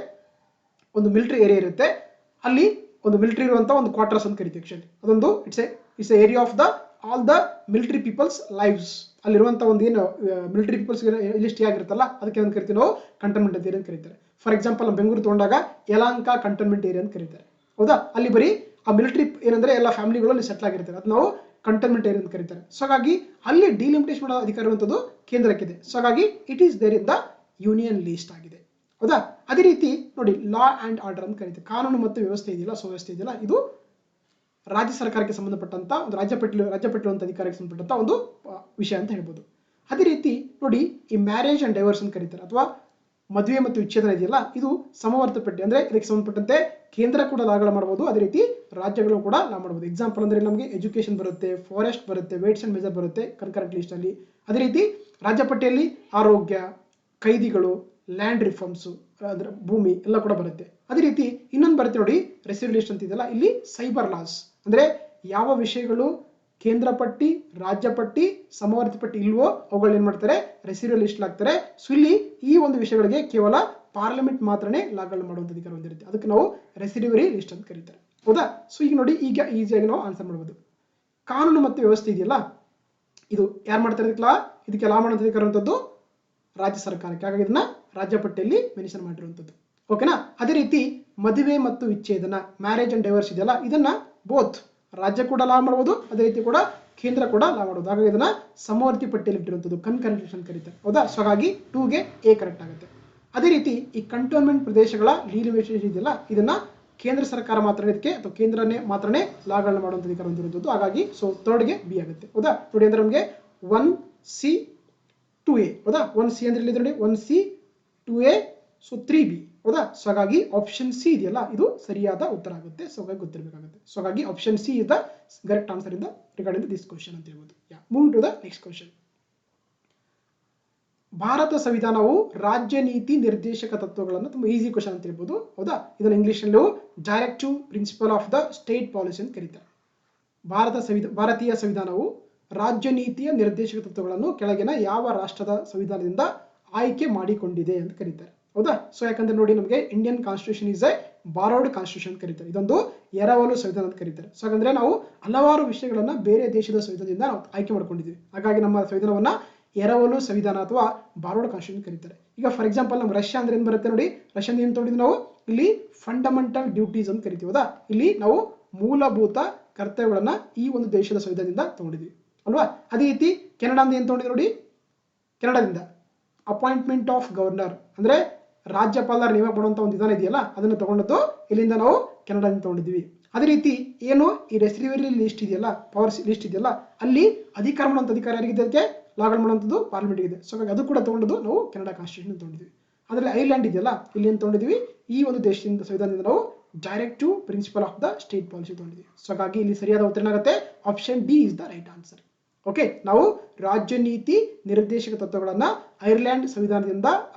ಒಂದು ಮಿಲಿಟರಿ ಏರಿಯಾ ಇರುತ್ತೆ, ಅಲ್ಲಿ ಒಂದು ಮಿಲಿಟರಿ ಇರುವಂತಹ ಒಂದು ಕ್ವಾರ್ಟರ್ಸ್ ಅಂತ ಕರಿತೀವಿ. ಆಕ್ಚುಲಿ ಅದೊಂದು it's area of the all the military peoples lives. ಅಲ್ಲಿರುವಂತಹ ಒಂದು ಏನು ಮಿಲಿಟರಿ ಪೀಪಲ್ಸ್ ಲಿಸ್ಟ್ ಆಗಿರುತ್ತಲ್ಲ, ಅದಕ್ಕೆ ಏನು ಕರಿತೀವಿ ನಾವು ಕಂಟೋನ್ಮೆಂಟ್ ಏರಿಯಾ ಅಂತ ಕರೀತಾರೆ. ಫಾರ್ ಎಕ್ಸಾಂಪಲ್ ನಾವು ಬೆಂಗಳೂರು ತಗೊಂಡಾಗ ಯಲಹಂಕ ಕಂಟೋನ್ಮೆಂಟ್ ಏರಿಯಾ ಅಂತ ಕರೀತಾರೆ. ಹೌದಾ, ಅಲ್ಲಿ ಬರೀ ಆ ಮಿಲಿಟರಿ ಏನಂದ್ರೆ ಎಲ್ಲ ಫ್ಯಾಮಿಲಿಗಳು ಅಲ್ಲಿ ಸೆಟ್ಲ್ ಆಗಿರ್ತಾರೆ, ಅದು ನಾವು ಕಂಟೋನ್ಮೆಂಟ್ ಏರಿಯಾ ಅಂತ ಕರೀತಾರೆ. ಸೊ ಹಾಗಾಗಿ ಅಲ್ಲಿ ಡಿಲಿಮಿಟೇಷನ್ ಮಾಡೋ ಅಧಿಕಾರ ಇರುವಂತದ್ದು ಕೇಂದ್ರಕ್ಕಿದೆ. ಸೊ ಹಾಗಾಗಿ it is there in the union list ಆಗಿದೆ. ಹೌದಾ, ಅದೇ ರೀತಿ ನೋಡಿ, ಲಾ ಅಂಡ್ ಆರ್ಡರ್ ಅಂತ ಕರೀತಾರೆ. ಕಾನೂನು ಮತ್ತು ವ್ಯವಸ್ಥೆ ಇದೆಯಲ್ಲ, ಸುವ್ಯವಸ್ಥೆ ಇದೆಯಲ್ಲ, ಇದು ರಾಜ್ಯ ಸರ್ಕಾರಕ್ಕೆ ಸಂಬಂಧಪಟ್ಟಂತ ಒಂದು ರಾಜ್ಯ ಪಟ್ಟಿ ಅಂತ ಅಧಿಕಾರಕ್ಕೆ ಸಂಬಂಧಪಟ್ಟಂತ ಒಂದು ವಿಷಯ ಅಂತ ಹೇಳ್ಬೋದು. ಅದೇ ರೀತಿ ನೋಡಿ, ಈ ಮ್ಯಾರೇಜ್ ಅಂಡ್ ಡೈವರ್ಸ್ ಅಂತ ಕರೀತಾರೆ, ಅಥವಾ ಮದುವೆ ಮತ್ತು ವಿಚ್ಛೇದನ ಇದೆಯಲ್ಲ, ಇದು ಸಮವರ್ತಿ ಪಟ್ಟಿ ಅಂದ್ರೆ ಇದಕ್ಕೆ ಸಂಬಂಧಪಟ್ಟಂತೆ ಕೇಂದ್ರ ಕೂಡ ಲಾಗಳು ಮಾಡಬಹುದು, ಅದೇ ರೀತಿ ರಾಜ್ಯಗಳು ಕೂಡ ಲಾ ಮಾಡಬಹುದು. ಎಕ್ಸಾಂಪಲ್ ಅಂದ್ರೆ ನಮಗೆ ಎಜುಕೇಶನ್ ಬರುತ್ತೆ, ಫಾರೆಸ್ಟ್ ಬರುತ್ತೆ, ವೇಟ್ಸ್ ಅಂಡ್ ಮೆಜರ್ ಬರುತ್ತೆ ಕನ್ಕರೆಂಟ್ ಲಿಸ್ಟ್ ಅಲ್ಲಿ. ಅದೇ ರೀತಿ ರಾಜ್ಯ ಪಟ್ಟಿಯಲ್ಲಿ ಆರೋಗ್ಯ, ಕೈದಿಗಳು, ಲ್ಯಾಂಡ್ ರಿಫಾರ್ಮ್ಸ್ ಅಂದ್ರೆ ಭೂಮಿ ಎಲ್ಲ ಕೂಡ ಬರುತ್ತೆ. ಅದೇ ರೀತಿ ಇನ್ನೊಂದು ಬರುತ್ತೆ ನೋಡಿ, ರೆಸಿರಿಯರಿ ಲಿಸ್ಟ್ ಅಂತ ಇದೆಯಲ್ಲ, ಇಲ್ಲಿ ಸೈಬರ್ ಲಾಸ್ ಅಂದ್ರೆ ಯಾವ ವಿಷಯಗಳು ಕೇಂದ್ರ ಪಟ್ಟಿ, ರಾಜ್ಯ ಪಟ್ಟಿ, ಸಮವರ್ತಿ ಪಟ್ಟಿ ಇಲ್ವೋ ಅವುಗಳು ಏನ್ ಮಾಡ್ತಾರೆ, ರೆಸಿರಿಯರಿ ಲಿಸ್ಟ್ ಹಾಕ್ತಾರೆ. ಸೊ ಇಲ್ಲಿ ಈ ಒಂದು ವಿಷಯಗಳಿಗೆ ಕೇವಲ ಪಾರ್ಲಿಮೆಂಟ್ ಮಾತ್ರನೇ ಲಾಗಳನ್ನ ಮಾಡುವಂತ ಅಧಿಕಾರ ಹೊಂದಿರುತ್ತೆ, ಅದಕ್ಕೆ ನಾವು ರೆಸಿರಿವರಿ ಲಿಸ್ಟ್ ಅಂತ ಕರೀತಾರೆ. ಹೌದಾ, ಸೊ ಈಗ ನೋಡಿ, ಈಗ ಈಸಿಯಾಗಿ ನಾವು ಆನ್ಸರ್ ಮಾಡಬಹುದು. ಕಾನೂನು ಮತ್ತು ವ್ಯವಸ್ಥೆ ಇದೆಯಲ್ಲ, ಇದು ಯಾರು ಮಾಡ್ತಾರೆ, ಇದಕ್ಕೆ ಲಾ ಮಾಡುವಂತ ಅಧಿಕಾರ ಇರುವಂತದ್ದು ರಾಜ್ಯ ಸರ್ಕಾರಕ್ಕೆ, ಹಾಗಾಗಿ ಇದನ್ನ ರಾಜ್ಯ ಪಟ್ಟಿಯಲ್ಲಿ ಮೆನ್ಷನ್ ಮಾಡಿರುವಂತದ್ದು. ಓಕೆನಾ, ಅದೇ ರೀತಿ ಮದುವೆ ಮತ್ತು ವಿಚ್ಛೇದನ, ಮ್ಯಾರೇಜ್ ಅಂಡ್ ಡೈವರ್ಸ್ ಇದೆಯಲ್ಲ, ಇದನ್ನ ಬೋತ್ ರಾಜ್ಯ ಕೂಡ ಲಾ ಮಾಡಬಹುದು, ಅದೇ ರೀತಿ ಕೂಡ ಕೇಂದ್ರ ಕೂಡ ಲಾ ಮಾಡಬಹುದು, ಹಾಗಾಗಿ ಇದನ್ನ ಸಮವರ್ತಿ ಪಟ್ಟಿಯಲ್ಲಿ ಇಟ್ಟಿರುವಂತದ್ದು ಕನ್ಕರೆಂಟ್ ಲಿಸ್ಟ್ ಅಂತ ಕರೀತಾರೆ. ಹೌದಾ, ಸೊ ಹಾಗಾಗಿ 2ಗೆ ಎ ಕರೆಕ್ಟ್ ಆಗುತ್ತೆ. ಅದೇ ರೀತಿ ಈ ಕಂಟೋನ್ಮೆಂಟ್ ಪ್ರದೇಶಗಳ ಡಿಲಿಮಿಟೇಷನ್ ಇದೆಯಲ್ಲ, ಇದನ್ನ ಕೇಂದ್ರ ಸರ್ಕಾರ ಮಾತ್ರ ಇದಕ್ಕೆ ಅಥವಾ ಕೇಂದ್ರನೇ ಮಾತ್ರನೇ ಲಾಗಳನ್ನ ಮಾಡುವಂತ ಅಧಿಕಾರ ಹೊಂದಿರುವಂತದ್ದು, ಹಾಗಾಗಿ ಸೊ 3ಗೆ ಬಿ ಆಗುತ್ತೆ. ಹೌದಾ, ನೋಡಿ ಅಂದ್ರೆ ನಮಗೆ 1C 2A. ಹೌದಾ, 1C ಅಂದ್ರೆ ಇಲ್ಲಿ ನೋಡಿ 1C 2A, ಸೊ 3B. ಹೌದಾ, ಸೊ ಹಾಗಾಗಿ ಆಪ್ಷನ್ ಸಿ ಇದೆಯಲ್ಲ, ಇದು ಸರಿಯಾದ ಉತ್ತರ ಆಗುತ್ತೆ. ಸೊ ಹಾಗಾಗಿ ಗೊತ್ತಿರಬೇಕಾಗುತ್ತೆ. ಸೊ ಹಾಗಾಗಿ option C is the correct answer in the regarding this question ಅಂತ ಹೇಳ್ಬೋದು. Moving to the next question. Bharat ಸಂವಿಧಾನವು ರಾಜ್ಯ ನೀತಿ ನಿರ್ದೇಶಕ ತತ್ವಗಳನ್ನು, ತುಂಬಾ ಈಸಿ ಕ್ವಶನ್ ಅಂತ ಹೇಳ್ಬೋದು. ಹೌದಾ, ಇದನ್ನು ಇಂಗ್ಲಿಷ್ ನಲ್ಲಿ directive principle of the state policy ಅಂತ ಕರೀತಾರೆ. ಭಾರತೀಯ ಸಂವಿಧಾನವು ರಾಜ್ಯ ನೀತಿಯ ನಿರ್ದೇಶಕ ತತ್ವಗಳನ್ನು ಕೆಳಗಿನ ಯಾವ ರಾಷ್ಟ್ರದ ಸಂವಿಧಾನದಿಂದ ಆಯ್ಕೆ ಮಾಡಿಕೊಂಡಿದೆ ಅಂತ ಕರೀತಾರೆ. ಹೌದಾ, ಸೊ ಯಾಕಂದ್ರೆ ನೋಡಿ, ನಮಗೆ Indian constitution is a borrowed constitution ಕರೀತಾರೆ, ಇದೊಂದು ಎರವಲು ಸಂವಿಧಾನ ಅಂತ ಕರೀತಾರೆ. ಸೊ ಹಾಗಂದ್ರೆ ನಾವು ಹಲವಾರು ವಿಷಯಗಳನ್ನ ಬೇರೆ ದೇಶದ ಸಂವಿಧಾನದಿಂದ ನಾವು ಆಯ್ಕೆ ಮಾಡ್ಕೊಂಡಿದ್ವಿ, ಹಾಗಾಗಿ ನಮ್ಮ ಸಂವಿಧಾನವನ್ನ ಎರವಲು ಸಂವಿಧಾನ ಅಥವಾ ಬಾರೋಡ್ ಕಾನ್ಸ್ಟಿಟ್ಯೂಷನ್ ಕರೀತಾರೆ. ಈಗ ಫಾರ್ ಎಕ್ಸಾಂಪಲ್ ನಮ್ಮ ರಷ್ಯಾ ಅಂದ್ರೆ ಏನು ಬರುತ್ತೆ ನೋಡಿ, ರಷ್ಯಾ ಏನು ತೊಗೊಂಡಿದ್ವಿ ನಾವು, ಇಲ್ಲಿ ಫಂಡಮೆಂಟಲ್ ಡ್ಯೂಟೀಸ್ ಅಂತ ಕರಿತೀವಿ. ಹೌದಾ, ಇಲ್ಲಿ ನಾವು ಮೂಲಭೂತ ಕರ್ತವ್ಯಗಳನ್ನ ಈ ಒಂದು ದೇಶದ ಸಂವಿಧಾನದಿಂದ ತಗೊಂಡಿದ್ವಿ ಅಲ್ವಾ. ಅದೇ ರೀತಿ ಕೆನಡಾದಿಂದ ಏನು ತಗೊಂಡಿದ್ವಿ ನೋಡಿ, ಕೆನಡಾದಿಂದ ಅಪಾಯಿಂಟ್ಮೆಂಟ್ ಆಫ್ ಗವರ್ನರ್ ಅಂದ್ರೆ ರಾಜ್ಯಪಾಲರ ನೇಮಕ ಮಾಡುವಂತ ಒಂದು ವಿಧಾನ ಇದೆಯಲ್ಲ, ಅದನ್ನು ತಗೊಂಡದ್ದು ಇಲ್ಲಿಂದ ನಾವು ಕೆನಡಾದಿಂದ ತಗೊಂಡಿದ್ವಿ. ಅದೇ ರೀತಿ ಏನು ಈ ರೆಸಿಡಿವರಿ ಲಿಸ್ಟ್ ಇದೆಯಲ್ಲ, ಪವರ್ ಲಿಸ್ಟ್ ಇದೆಯಲ್ಲ, ಅಲ್ಲಿ ಅಧಿಕಾರ ಮಾಡುವಂತ ಅಧಿಕಾರ ಯಾರಿಗಿದೆ, ಅದಕ್ಕೆ ಲಾಗಳು ಮಾಡುವಂಥದ್ದು ಪಾರ್ಲಿಮೆಂಟ್ ಇದೆ. ಸೊ ಹಾಗಾಗಿ ಅದು ಕೂಡ ತಗೊಂಡದ್ದು ನಾವು ಕೆನಡಾ ಕಾನ್ಸ್ಟಿಟ್ಯೂಷನ್ ತಗೊಂಡಿದ್ವಿ. ಅದರಲ್ಲಿ ಐಲ್ಯಾಂಡ್ ಇದೆಯಲ್ಲ, ಇಲ್ಲಿ ಏನು ತಗೊಂಡಿದ್ವಿ, ಈ ಒಂದು ದೇಶದಿಂದ ಸಂವಿಧಾನದಿಂದ ನಾವು directive principle of the state policy ತಗೊಂಡಿದ್ವಿ. ಸೊ ಹಾಗಾಗಿ ಇಲ್ಲಿ ಸರಿಯಾದ ಉತ್ತರ ಏನಾಗುತ್ತೆ, option D is the right answer. Okay, ನಾವು ರಾಜ್ಯ ನೀತಿ ನಿರ್ದೇಶಕ ತತ್ವಗಳನ್ನ ಐರ್ಲ್ಯಾಂಡ್ ಸಂವಿಧಾನದಿಂದ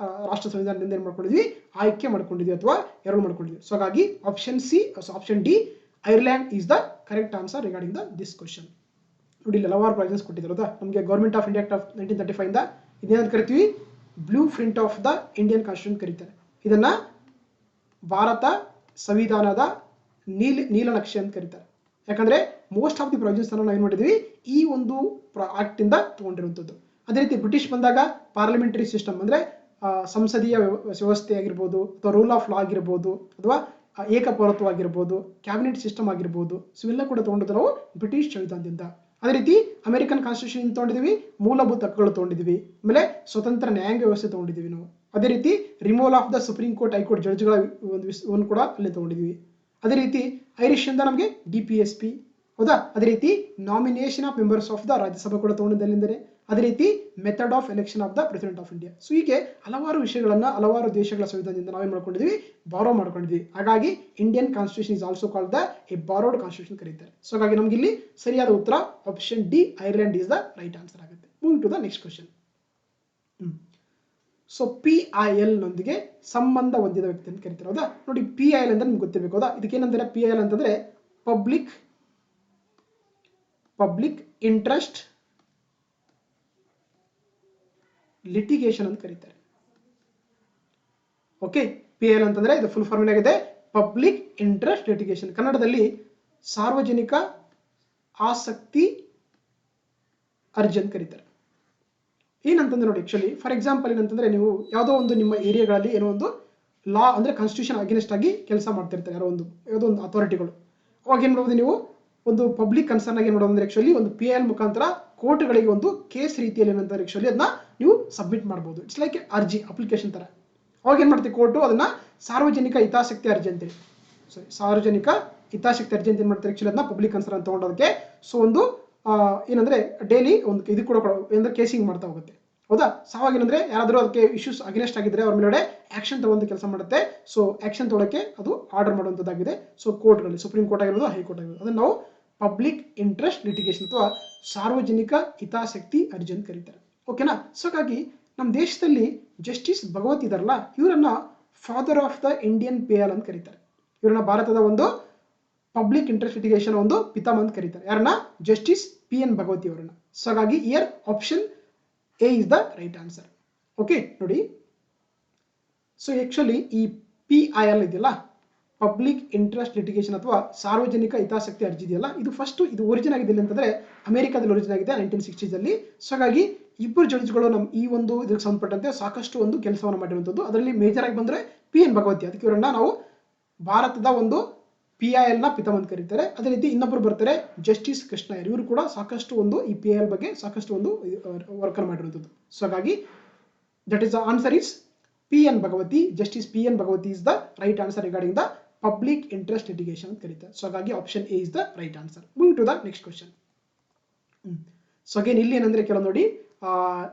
ರಾಷ್ಟ್ರ ಸಂವಿಧಾನದಿಂದ ಏನು ಮಾಡ್ಕೊಂಡಿದ್ವಿ, ಆಯ್ಕೆ ಮಾಡ್ಕೊಂಡಿದ್ವಿ ಅಥವಾ ಎರಡು ಮಾಡ್ಕೊಂಡಿದ್ವಿ. ಸೊ ಹಾಗಾಗಿ option C, option D, Ireland is the correct answer regarding the this question. ನೋಡಿ, ಹಲವಾರು ಪ್ರೊವಿಷನ್ಸ್ ಕೊಟ್ಟಿದ್ದಾರೆ. ನಮಗೆ government of India act of 1935 ಇಂದ ಇದೇನಂತ ಕರಿತೀವಿ, blue print of the Indian constitution ಕರೀತಾರೆ. ಇದನ್ನ ಭಾರತ ಸಂವಿಧಾನದ ನೀಲನಕ್ಷೆ ಅಂತ ಕರೀತಾರೆ. ಯಾಕಂದ್ರೆ ಮೋಸ್ಟ್ ಆಫ್ ದಿ ಪ್ರೊವಿಷನ್ಸ್ ಅನ್ನು ನಾವು ಏನು ಮಾಡಿದ್ವಿ, ಈ ಒಂದು ಆಕ್ಟ್ ಇಂದ ತಗೊಂಡಿರುವಂಥದ್ದು. ಅದೇ ರೀತಿ ಬ್ರಿಟಿಷ್ ಬಂದಾಗ ಪಾರ್ಲಿಮೆಂಟರಿ ಸಿಸ್ಟಮ್ ಅಂದ್ರೆ ಸಂಸದೀಯ ವ್ಯವಸ್ಥೆ ಆಗಿರ್ಬೋದು, ಅಥವಾ ರೂಲ್ ಆಫ್ ಲಾ ಆಗಿರ್ಬೋದು, ಅಥವಾ ಏಕಪೌರತ್ವ ಆಗಿರ್ಬೋದು, ಕ್ಯಾಬಿನೆಟ್ ಸಿಸ್ಟಮ್ ಆಗಿರ್ಬೋದು, ಸೊ ಇವೆಲ್ಲ ಕೂಡ ತಗೊಂಡಿದ್ದು ನಾವು ಬ್ರಿಟಿಷ್ ಸಂವಿಧಾನದಿಂದ. ಅದೇ ರೀತಿ ಅಮೆರಿಕನ್ ಕಾನ್ಸ್ಟಿಟ್ಯೂಷನ್ ತಗೊಂಡಿದ್ವಿ, ಮೂಲಭೂತ ಹಕ್ಕುಗಳು ತಗೊಂಡಿದ್ವಿ, ಆಮೇಲೆ ಸ್ವತಂತ್ರ ನ್ಯಾಯಾಂಗ ವ್ಯವಸ್ಥೆ ತಗೊಂಡಿದ್ವಿ ನಾವು. ಅದೇ ರೀತಿ removal of the supreme court, high court ಜಡ್ಜ್ಗಳ ಒಂದು ಕೂಡ ಅಲ್ಲಿ ತಗೊಂಡಿದ್ವಿ. ಅದೇ ರೀತಿ ಐರಿಷ್ ಇಂದ ನಮಗೆ DPSP, ಹೌದಾ. ಅದೇ ರೀತಿ nomination of members of the Rajya Sabha ಕೂಡ ತಗೊಂಡಿದ್ದಲ್ಲಿಂದರೆ. ಅದೇ ರೀತಿ method of election of the president of India. So ಹೀಗೆ ಹಲವಾರು ವಿಷಯಗಳನ್ನ ಹಲವಾರು ದೇಶಗಳ ಸಂವಿಧಾನದಿಂದ ನಾವೇನು ಮಾಡ್ಕೊಂಡಿದ್ವಿ, ಬಾರೋ ಮಾಡ್ಕೊಂಡಿದ್ವಿ. ಹಾಗಾಗಿ Indian constitution is also called the a borrowed constitution ಕರೀತಾರೆ. ಸೊ ಹಾಗಾಗಿ ನಮ್ಗೆ ಇಲ್ಲಿ ಸರಿಯಾದ ಉತ್ತರ option D, Ireland is the right answer ಆಗುತ್ತೆ. Moving to the next question. So PIL ನೊಂದಿಗೆ ಸಂಬಂಧ ಹೊಂದಿದ ವ್ಯಕ್ತಿ ಅಂತ ಕರೀತಾರೆ. ಹೌದಾ. ನೋಡಿ, PIL ಅಂದ್ರೆ ನಿಮ್ಗೆ ಗೊತ್ತಿರಬೇಕು. ಹೌದಾ. ಇದಕ್ಕೇನಂತಾರೆ, PIL ಅಂತಂದ್ರೆ ಪಬ್ಲಿಕ್ ಇಂಟ್ರೆಸ್ಟ್ ಲಿಟಿಗೇಷನ್ ಅಂತ ಕರೀತಾರೆ. ಓಕೆ, PIL ಅಂತಂದ್ರೆ ಇದು ಫುಲ್ ಫಾರ್ಮ್ ಆಗಿದೆ, ಪಬ್ಲಿಕ್ ಇಂಟ್ರೆಸ್ಟ್ ಲಿಟಿಗೇಷನ್. ಕನ್ನಡದಲ್ಲಿ ಸಾರ್ವಜನಿಕ ಆಸಕ್ತಿ ಅರ್ಜಿ ಅಂತ ಕರೀತಾರೆ. ಏನಂತಂದ್ರೆ ನೋಡಿ, ಆಕ್ಚುಲಿ ಫಾರ್ ಎಕ್ಸಾಂಪಲ್ ಏನಂತಂದ್ರೆ, ನೀವು ಯಾವುದೋ ಒಂದು ನಿಮ್ಮ ಏರಿಯಾಗಳಲ್ಲಿ ಏನೋ ಒಂದು ಲಾ ಅಂದ್ರೆ ಕಾನ್ಸ್ಟಿಟ್ಯೂಷನ್ ಅಗೇನ್ಸ್ಟ್ ಆಗಿ ಕೆಲಸ ಮಾಡ್ತಿರ್ತಾರೆ ಯಾವುದೋ ಒಂದು ಅಥಾರಿಟಿಗಳು. ಅವಾಗ ಏನ್ ಮಾಡ್ಬೋದು, ನೀವು ಒಂದು ಪಬ್ಲಿಕ್ ಕನ್ಸರ್ನ್ ಆಗಿ ಏನು ಮಾಡೋದು ಅಂದ್ರೆ ಆಕ್ಚುಲಿ ಒಂದು PIL ಮುಖಾಂತರ ಕೋರ್ಟ್ಗಳಿಗೆ ಒಂದು ಕೇಸ್ ರೀತಿಯಲ್ಲಿ ಏನಂತಾರೆ ಆಕ್ಚುಲಿ ಅದನ್ನ ನೀವು ಸಬ್ಮಿಟ್ ಮಾಡ್ಬೋದು. ಇಟ್ಸ್ ಲೈಕ್ ಅರ್ಜಿ ಅಪ್ಲಿಕೇಶನ್ ತರ. ಅವಾಗ ಏನ್ ಮಾಡ್ತೀವಿ, ಕೋರ್ಟು ಅದನ್ನ ಸಾರ್ವಜನಿಕ ಹಿತಾಸಕ್ತಿ ಅರ್ಜಿ ಅಂತೇಳಿ, ಸಾರ್ವಜನಿಕ ಹಿತಾಸಕ್ತಿ ಅರ್ಜಿ ಅಂತ ಏನ್ ಮಾಡ್ತಾರೆ ಆಕ್ಚುಲಿ ಅದನ್ನ ಪಬ್ಲಿಕ್ ಕನ್ಸರ್ನ್ ಅಂತ ತಗೊಂಡೋದಕ್ಕೆ. ಸೊ ಒಂದು ಏನಂದ್ರೆ ಡೈಲಿ ಒಂದು ಇದು ಕೂಡ ಅಂದ್ರೆ ಕೇಸಿಂಗ್ ಮಾಡ್ತಾ ಹೋಗುತ್ತೆ. ಹೌದಾ. ಸಾವಾಗ ಏನಂದ್ರೆ ಯಾರಾದ್ರೂ ಅದಕ್ಕೆ ಇಶ್ಯೂಸ್ ಅಗೇನೆಸ್ಟ್ ಆಗಿದ್ರೆ ಅವ್ರ ಮೇಲೆ ಆಕ್ಷನ್ ತಗೊಂಡು ಕೆಲಸ ಮಾಡುತ್ತೆ. ಸೊ ಆಕ್ಷನ್ ತಗೊಳಕ್ಕೆ ಅದು ಆರ್ಡರ್ ಮಾಡುವಂತದ್ದಾಗಿದೆ. ಸೊ ಕೋರ್ಟ್ಗಳಲ್ಲಿ ಸುಪ್ರೀಂ ಕೋರ್ಟ್ ಆಗಿರೋದು, ಹೈಕೋರ್ಟ್ ಆಗಿರೋದು, ಅದನ್ನ ನಾವು ಪಬ್ಲಿಕ್ ಇಂಟ್ರೆಸ್ಟ್ ಲಿಟಿಗೇಷನ್ ಅಥವಾ ಸಾರ್ವಜನಿಕ ಹಿತಾಸಕ್ತಿ ಅರ್ಜಿ ಅಂತ ಕರೀತಾರೆ. ಓಕೆನಾ. ಸೊ ಹಾಗಾಗಿ ನಮ್ಮ ದೇಶದಲ್ಲಿ ಜಸ್ಟಿಸ್ ಭಗವತ್ ಇದಾರಲ್ಲ, ಇವರನ್ನ father of the Indian PIL ಅಂತ ಕರೀತಾರೆ. ಇವರನ್ನ ಭಾರತದ ಒಂದು ಪಬ್ಲಿಕ್ ಇಂಟ್ರೆಸ್ಟ್ ಲಿಟಿಗೇಷನ್ ಒಂದು ಪಿತಾಮಹ ಅಂತ ಕರೀತಾರೆ. ಯಾರನ್ನ, ಜಸ್ಟಿಸ್ PN ಭಗವತಿ ಅವರನ್ನ. ಸೊ ಹಾಗಾಗಿ here option A is the right answer. Okay, ನೋಡಿ. ಸೊ ಆಕ್ಚುಲಿ ಈ PIL ಇದೆಯಲ್ಲ, ಪಬ್ಲಿಕ್ ಇಂಟ್ರೆಸ್ಟ್ ಲಿಟಿಗೇಷನ್ ಅಥವಾ ಸಾರ್ವಜನಿಕ ಹಿತಾಸಕ್ತಿ ಅರ್ಜಿ ಇದೆಯಲ್ಲ, ಇದು ಫಸ್ಟ್ ಇದು ಒರಿಜಿನ್ ಆಗಿದೆ ಅಂತಂದ್ರೆ ಅಮೆರಿಕಾದಲ್ಲಿ ಒರಿಜಿನ್ ಆಗಿದೆ 1960s ಅಲ್ಲಿ. ಸೊ ಹಾಗಾಗಿ ಇಬ್ಬರು ಜಡ್ಜ್ಗಳು ನಮ್ಮ ಈ ಒಂದು ಇದಕ್ಕೆ ಸಂಬಂಧಪಟ್ಟಂತೆ ಸಾಕಷ್ಟು ಒಂದು ಕೆಲಸವನ್ನು ಮಾಡಿರುವಂಥದ್ದು. ಅದರಲ್ಲಿ ಮೇಜರ್ ಆಗಿ ಬಂದ್ರೆ PN ಭಗವತಿ. ಅದಕ್ಕೆ ಇವರನ್ನ ನಾವು ಭಾರತದ ಒಂದು PIL ನ ಪಿತಾಮಹ ಅಂತ ಕರೀತಾರೆ. ಅದೇ ರೀತಿ ಇನ್ನೊಬ್ಬರು ಬರ್ತಾರೆ ಜಸ್ಟಿಸ್ ಕೃಷ್ಣಯ್ಯರ್. ಇವರು ಕೂಡ ಸಾಕಷ್ಟು ಒಂದು ಈ PIL ಬಗ್ಗೆ ಸಾಕಷ್ಟು ಒಂದು ವರ್ಕ್ ಮಾಡಿರುವಂಥದ್ದು. ಸೊ ಹಾಗಾಗಿ that is the answer is PN Bhagwati. Justice PN Bhagwati is the right answer regarding the public interest litigation ಅಂತ ಕರೀತಾರೆ. ಸೊ ಹಾಗಾಗಿ option A is the right answer. Moving to the next question. So again ಇಲ್ಲಿ ಏನಂದ್ರೆ ಕೆಲವು ನೋಡಿ,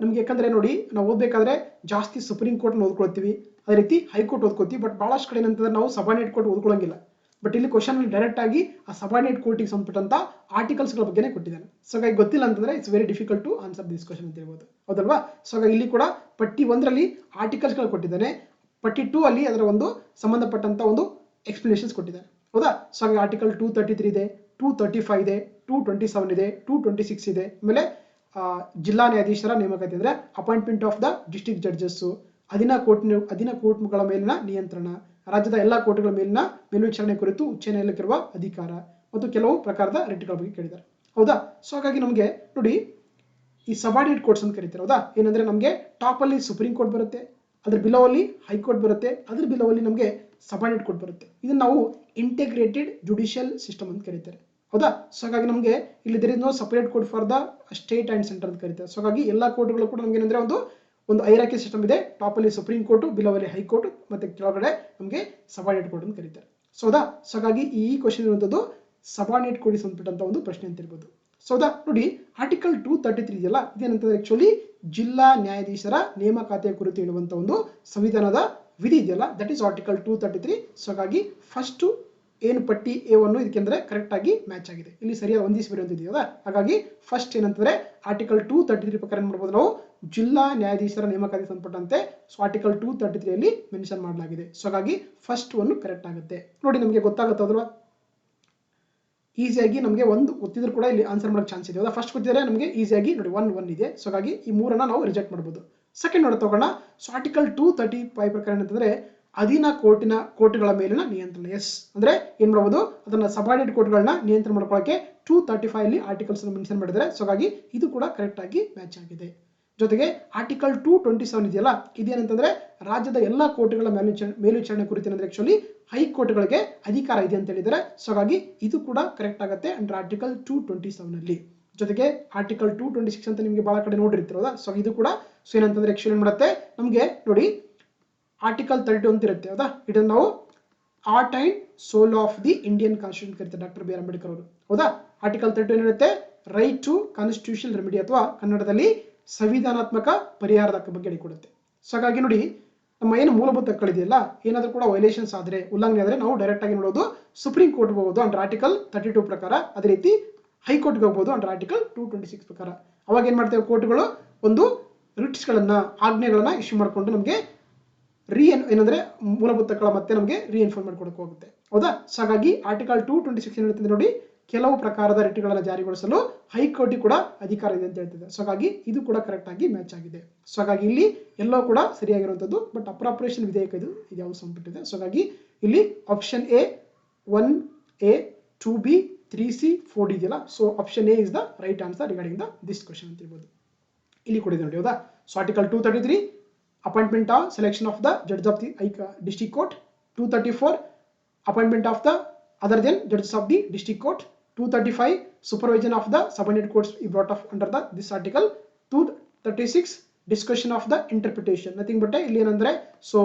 ನಮ್ಗೆ ಯಾಕಂದ್ರೆ ನೋಡಿ ನಾವು ಓದಬೇಕಾದ್ರೆ ಜಾಸ್ತಿ ಸುಪ್ರೀಂ ಕೋರ್ಟ್ ಓದ್ಕೊಳ್ತೀವಿ, ಅದೇ ರೀತಿ ಹೈಕೋರ್ಟ್ ಓದ್ಕೋತೀವಿ. ಬಟ್ ಬಹಳಷ್ಟು ಕಡೆ ಏನಂತಂದ್ರೆ ನಾವು ಸಬಾರ್ಡಿನೇಟ್ ಕೋರ್ಟ್ ಓದ್ಕೊಳ್ಳಂಗಿಲ್ಲ. ಬಟ್ ಇಲ್ಲಿ ಕ್ವಶನ್ ಡೈರೆಕ್ಟ್ ಆಗಿ ಆ ಸಬಾರ್ಡಿನೇಟ್ ಕೋರ್ಟಿಗೆ ಸಂಬಂಧಪಟ್ಟಂತ ಆರ್ಟಿಕಲ್ಸ್ಗಳ ಬಗ್ಗೆನೇ ಕೊಟ್ಟಿದ್ದಾನೆ. ಸೊ ಹಾಗಾಗಿ ಗೊತ್ತಿಲ್ಲ ಅಂತಂದ್ರೆ it's very difficult to answer this question ಅಂತ ಹೇಳ್ಬೋದು. ಹೌದಲ್ವಾ. ಸೊ ಹಾಗಾಗಿ ಇಲ್ಲಿ ಕೂಡ ಪಟ್ಟಿ 1ರಲ್ಲಿ ಆರ್ಟಿಕಲ್ಸ್ಗಳು ಕೊಟ್ಟಿದ್ದಾನೆ, ಪಟ್ಟಿ 2 ಅಲ್ಲಿ ಅದರ ಒಂದು ಸಂಬಂಧಪಟ್ಟಂತ ಒಂದು ಎಕ್ಸ್ಪ್ಲನೇಷನ್ಸ್ ಕೊಟ್ಟಿದ್ದಾನೆ. ಹೌದಾ. ಸೊ ಹಾಗಾಗಿ ಆರ್ಟಿಕಲ್ 233 ಇದೆ, 235 ಇದೆ, 227 ಇದೆ, 226 ಇದೆ. ಆಮೇಲೆ ಜಿಲ್ಲಾ ನ್ಯಾಯಾಧೀಶರ ನೇಮಕಾತಿ ಅಂದ್ರೆ appointment of the district judges, ಅಧೀನ ಕೋರ್ಟ್ಗಳ ಮೇಲಿನ ನಿಯಂತ್ರಣ, ರಾಜ್ಯದ ಎಲ್ಲಾ ಕೋರ್ಟ್ಗಳ ಮೇಲಿನ ಮೇಲ್ವಿಚಾರಣೆ ಕುರಿತು ಉಚ್ಚ ನ್ಯಾಯಾಲಯಕ್ಕಿರುವ ಅಧಿಕಾರ ಮತ್ತು ಕೆಲವು ಪ್ರಕಾರದ ರಿಟ್ಗಳ ಬಗ್ಗೆ ಕೇಳಿದ್ದಾರೆ. ಹೌದಾ. ಸೊ ಹಾಗಾಗಿ ನಮಗೆ ನೋಡಿ ಈ ಸಬಾರ್ಡಿನೇಟ್ ಕೋರ್ಟ್ಸ್ ಅಂತ ಕರೀತಾರೆ ಹೌದಾ. ಏನಂದ್ರೆ ನಮಗೆ ಟಾಪ್ ಅಲ್ಲಿ ಸುಪ್ರೀಂ ಕೋರ್ಟ್ ಬರುತ್ತೆ, ಅದ್ರ ಬಿಲೋ ಅಲ್ಲಿ ಹೈಕೋರ್ಟ್ ಬರುತ್ತೆ, ಅದ್ರ ಬಿಲೋ ಅಲ್ಲಿ ನಮಗೆ ಸಬಾರ್ಡಿನೇಟ್ ಕೋರ್ಟ್ ಬರುತ್ತೆ. ಇದನ್ನ ನಾವು ಇಂಟಿಗ್ರೇಟೆಡ್ ಜುಡಿಷಿಯಲ್ ಸಿಸ್ಟಮ್ ಅಂತ ಕರೀತಾರೆ ಹೌದಾ. ಸೊ ಹಾಗಾಗಿ ನಮಗೆ ಇಲ್ಲಿ there is no separate court for the state and centre ಅಂತ ಕರೀತಾರೆ. ಸೊ ಹಾಗಾಗಿ ಎಲ್ಲಾ ಕೋರ್ಟ್ಗಳು ಕೂಡ ನಮಗೆ ಏನಂದ್ರೆ ಒಂದು ಹೈರಾರ್ಕಿ ಸಿಸ್ಟಮ್ ಇದೆ. ಟಾಪ್ ಅಲ್ಲಿ ಸುಪ್ರೀಂ ಕೋರ್ಟ್, ಬಿಲೋ ಅಲ್ಲಿ ಹೈಕೋರ್ಟ್, ಮತ್ತೆ ಕೆಳಗಡೆ ನಮಗೆ ಸಬಾರ್ಡಿನೇಟ್ ಕೋರ್ಟ್ ಅಂತ ಕರೀತಾರೆ. ಸೊ ಹೌದಾ. ಸೊ ಹಾಗಾಗಿ ಈ ಕ್ವಶನ್ ಇರುವಂತದ್ದು ಸಬಾರ್ಡಿನೇಟ್ ಕೋರ್ಟ್ ಸಂಬಂಧಪಟ್ಟಂತ ಒಂದು ಪ್ರಶ್ನೆ ಅಂತ ಇರ್ಬೋದು. ಸೊ ಹೌದಾ. ನೋಡಿ ಆರ್ಟಿಕಲ್ 233 ಇದೆಯಲ್ಲ, ಇದೇನಂತಂದ್ರೆ ಆಕ್ಚುಲಿ ಜಿಲ್ಲಾ ನ್ಯಾಯಾಧೀಶರ ನೇಮಕಾತಿಯ ಕುರಿತು ಹೇಳುವಂತ ಒಂದು ಸಂವಿಧಾನದ ವಿಧಿ ಇದೆಯಲ್ಲ, ದಟ್ ಈಸ್ ಆರ್ಟಿಕಲ್ 233. ಸೊ ಹಾಗಾಗಿ ಫಸ್ಟ್ ಏನು ಪಟ್ಟಿ A1 ಇದಕ್ಕೆಂದ್ರೆ ಕರೆಕ್ಟ್ ಆಗಿ ಮ್ಯಾಚ್ ಆಗಿದೆ, ಇಲ್ಲಿ ಸರಿಯಾಗಿ ಹೊಂದಿಸಿ ಬರುವಂತಿದೆಯಲ್ಲ. ಹಾಗಾಗಿ ಫಸ್ಟ್ ಏನಂತಂದ್ರೆ ಆರ್ಟಿಕಲ್ 233 ಪ್ರಕಾರ ಏನ್ ಮಾಡಬಹುದು ನಾವು, ಜಿಲ್ಲಾ ನ್ಯಾಯಾಧೀಶರ ನೇಮಕಾತಿ ಸಂಬಂಧಪಟ್ಟಂತೆ ಸೊ ಆರ್ಟಿಕಲ್ 233 ಅಲ್ಲಿ ಮೆನ್ಷನ್ ಮಾಡಲಾಗಿದೆ. ಸೊ ಹಾಗಾಗಿ ಫಸ್ಟ್ ಒನ್ ಕರೆಕ್ಟ್ ಆಗುತ್ತೆ. ನೋಡಿ ನಮಗೆ ಗೊತ್ತಾಗುತ್ತೆ ಅಲ್ವಾ, ಈಸಿಯಾಗಿ ನಮಗೆ ಒಂದು ಗೊತ್ತಿದ್ರು ಕೂಡ ಇಲ್ಲಿ ಆನ್ಸರ್ ಮಾಡಕ್ಕೆ ಚಾನ್ಸ್ ಇದೆ ಹೌದಾ. ಫಸ್ಟ್ ಗೊತ್ತಿದ್ರೆ ನಮಗೆ ಈಸಿಯಾಗಿ ನೋಡಿ 1 ಇದೆ. ಸೊ ಹಾಗಾಗಿ ಈ ಮೂರನ್ನ ನಾವು ರಿಜೆಕ್ಟ್ ಮಾಡಬಹುದು. ಸೆಕೆಂಡ್ ನೋಡಿ ತಗೋಣ. ಸೊ ಆರ್ಟಿಕಲ್ 235 ಪ್ರಕಾರ ಏನಂತಂದ್ರೆ ಅಧೀನ ಕೋರ್ಟ್ಗಳ ಮೇಲಿನ ನಿಯಂತ್ರಣ. ಎಸ್ ಅಂದ್ರೆ ಏನ್ ಮಾಡಬಹುದು, ಅದನ್ನ ಸಬಾರ್ಡಿನೇಟ್ ಕೋರ್ಟ್ಗಳನ್ನ ನಿಯಂತ್ರಣ ಮಾಡ್ಕೊಳ್ಳೋಕೆ 235 ಅಲ್ಲಿ ಆರ್ಟಿಕಲ್ಸ್ ಮೆನ್ಷನ್ ಮಾಡಿದ್ದಾರೆ. ಸೊ ಹಾಗಾಗಿ ಇದು ಕೂಡ ಕರೆಕ್ಟ್ ಆಗಿ ಮ್ಯಾಚ್ ಆಗಿದೆ. ಜೊತೆಗೆ ಆರ್ಟಿಕಲ್ 227 ಇದೆಯಲ್ಲ, ಇದೇನಂತಂದ್ರೆ ರಾಜ್ಯದ ಎಲ್ಲಾ ಕೋರ್ಟ್ಗಳ ಮೇಲ್ವಿಚಾರಣೆ ಕುರಿತೇನಂದ್ರೆ ಆಕ್ಚುಲಿ ಹೈಕೋರ್ಟ್ಗಳಿಗೆ ಅಧಿಕಾರ ಇದೆ ಅಂತ ಹೇಳಿದ್ದಾರೆ. ಸೊ ಹಾಗಾಗಿ ಇದು ಕೂಡ ಕರೆಕ್ಟ್ ಆಗುತ್ತೆ ಅಂಡರ್ ಆರ್ಟಿಕಲ್ 227 ಅಲ್ಲಿ. ಜೊತೆಗೆ ಆರ್ಟಿಕಲ್ 226 ಅಂತ ನಿಮಗೆ ಬಹಳ ಕಡೆ ನೋಡಿರ್ತಿರೋದ. ಸೊ ಇದು ಕೂಡ ಸೊ ಏನಂತಂದ್ರೆ ಆಕ್ಚುಲಿ ಏನ್ ಮಾಡುತ್ತೆ ನಮಗೆ ನೋಡಿ ಆರ್ಟಿಕಲ್ 32 ಅಂತ ಇರುತ್ತೆ ಹೌದಾ. ಇದನ್ನು ನಾವು heart and soul of the Indian constitution ಕರೀತಾರೆ ಡಾಕ್ಟರ್ ಬಿ ಆರ್ ಅಂಬೇಡ್ಕರ್ ಅವರು ಹೌದಾ. ಆರ್ಟಿಕಲ್ 32 ಏನಿರುತ್ತೆ, ರೈಟ್ ಟು ಕಾನ್ಸ್ಟಿಟ್ಯೂಷನ್ ರೆಮಿಡಿ ಅಥವಾ ಕನ್ನಡದಲ್ಲಿ ಸಂವಿಧಾನಾತ್ಮಕ ಪರಿಹಾರದ ಹಕ್ಕು ಬಗ್ಗೆ ಹೇಳಿಕೊಡುತ್ತೆ. ಸೊ ಹಾಗಾಗಿ ನೋಡಿ ನಮ್ಮ ಏನು ಮೂಲಭೂತ ಹಕ್ಕುಗಳಿದೆಯಲ್ಲ, ಏನಾದರೂ ಕೂಡ ವೈಲೇಷನ್ಸ್ ಆದ್ರೆ, ಉಲ್ಲಂಘನೆ ಆದ್ರೆ ನಾವು ಡೈರೆಕ್ಟ್ ಆಗಿ ನೋಡೋದು ಸುಪ್ರೀಂ ಕೋರ್ಟ್ ಹೋಗೋದು ಅಂಡರ್ ಆರ್ಟಿಕಲ್ 32 ಪ್ರಕಾರ. ಅದೇ ರೀತಿ ಹೈಕೋರ್ಟ್ಗೆ ಹೋಗಬಹುದು ಅಂಡರ್ ಆರ್ಟಿಕಲ್ 226 ಪ್ರಕಾರ. ಅವಾಗ ಏನ್ ಮಾಡ್ತೇವೆ, ಕೋರ್ಟ್ಗಳು ಒಂದು ರಿಟ್ಸ್ ಗಳನ್ನ, ಆಜ್ಞೆಗಳನ್ನ ಇಶ್ಯೂ ಮಾಡಿಕೊಂಡು ನಮಗೆ ಏನಂದ್ರೆ ಮೂಲಭೂತ ಹಕ್ಕುಗಳ ಮತ್ತೆ ನಮಗೆ ರೀಎನ್ಫೋರ್ಸ್ ಮಾಡ್ಕೊಡಕ್ಕೆ ಹೋಗುತ್ತೆ ಹೌದಾ. ಸೊ ಹಾಗಾಗಿ ಆರ್ಟಿಕಲ್ 226 ಏನ್ ಹೇಳ್ತಿದೆ ನೋಡಿ, ಕೆಲವು ಪ್ರಕಾರದ ರಿಟ್ಗಳನ್ನು ಜಾರಿಗೊಳಿಸಲು ಹೈಕೋರ್ಟ್ ಕೂಡ ಅಧಿಕಾರ ಇದೆ ಅಂತ ಹೇಳ್ತಿದೆ. ಸೊ ಹಾಗಾಗಿ ಇದು ಕೂಡ ಕರೆಕ್ಟ್ ಆಗಿ ಮ್ಯಾಚ್ ಆಗಿದೆ. ಸೊ ಹಾಗಾಗಿ ಇಲ್ಲಿ ಎಲ್ಲೋ ಕೂಡ ಸರಿಯಾಗಿರುವಂತದ್ದು, ಬಟ್ ಅಪ್ರಾಪ್ರಿಯೇಷನ್ ವಿಧೇಯಕ ಇದು ಯಾವುದು ಸಂಬಂಧಪಟ್ಟಿದೆ. ಸೊ ಹಾಗಾಗಿ ಇಲ್ಲಿ option A 1A 2B 3C 4D ಇದೆಯಲ್ಲ. So option A is the right answer regarding the this question ಅಂತ ಹೇಳ್ಬೋದು. ಇಲ್ಲಿ ಕೊಡಿದೆ ನೋಡಿ ಹೌದಾ. So article 233 appointment of selection of the judge of the district court, 234 appointment of the other than judges of the district court, 235 supervision of the subordinate courts brought up under this article, 236 discussion of the interpretation. nothing but ಇಲ್ಲಿ ಏನಂದ್ರೆ ಸೊ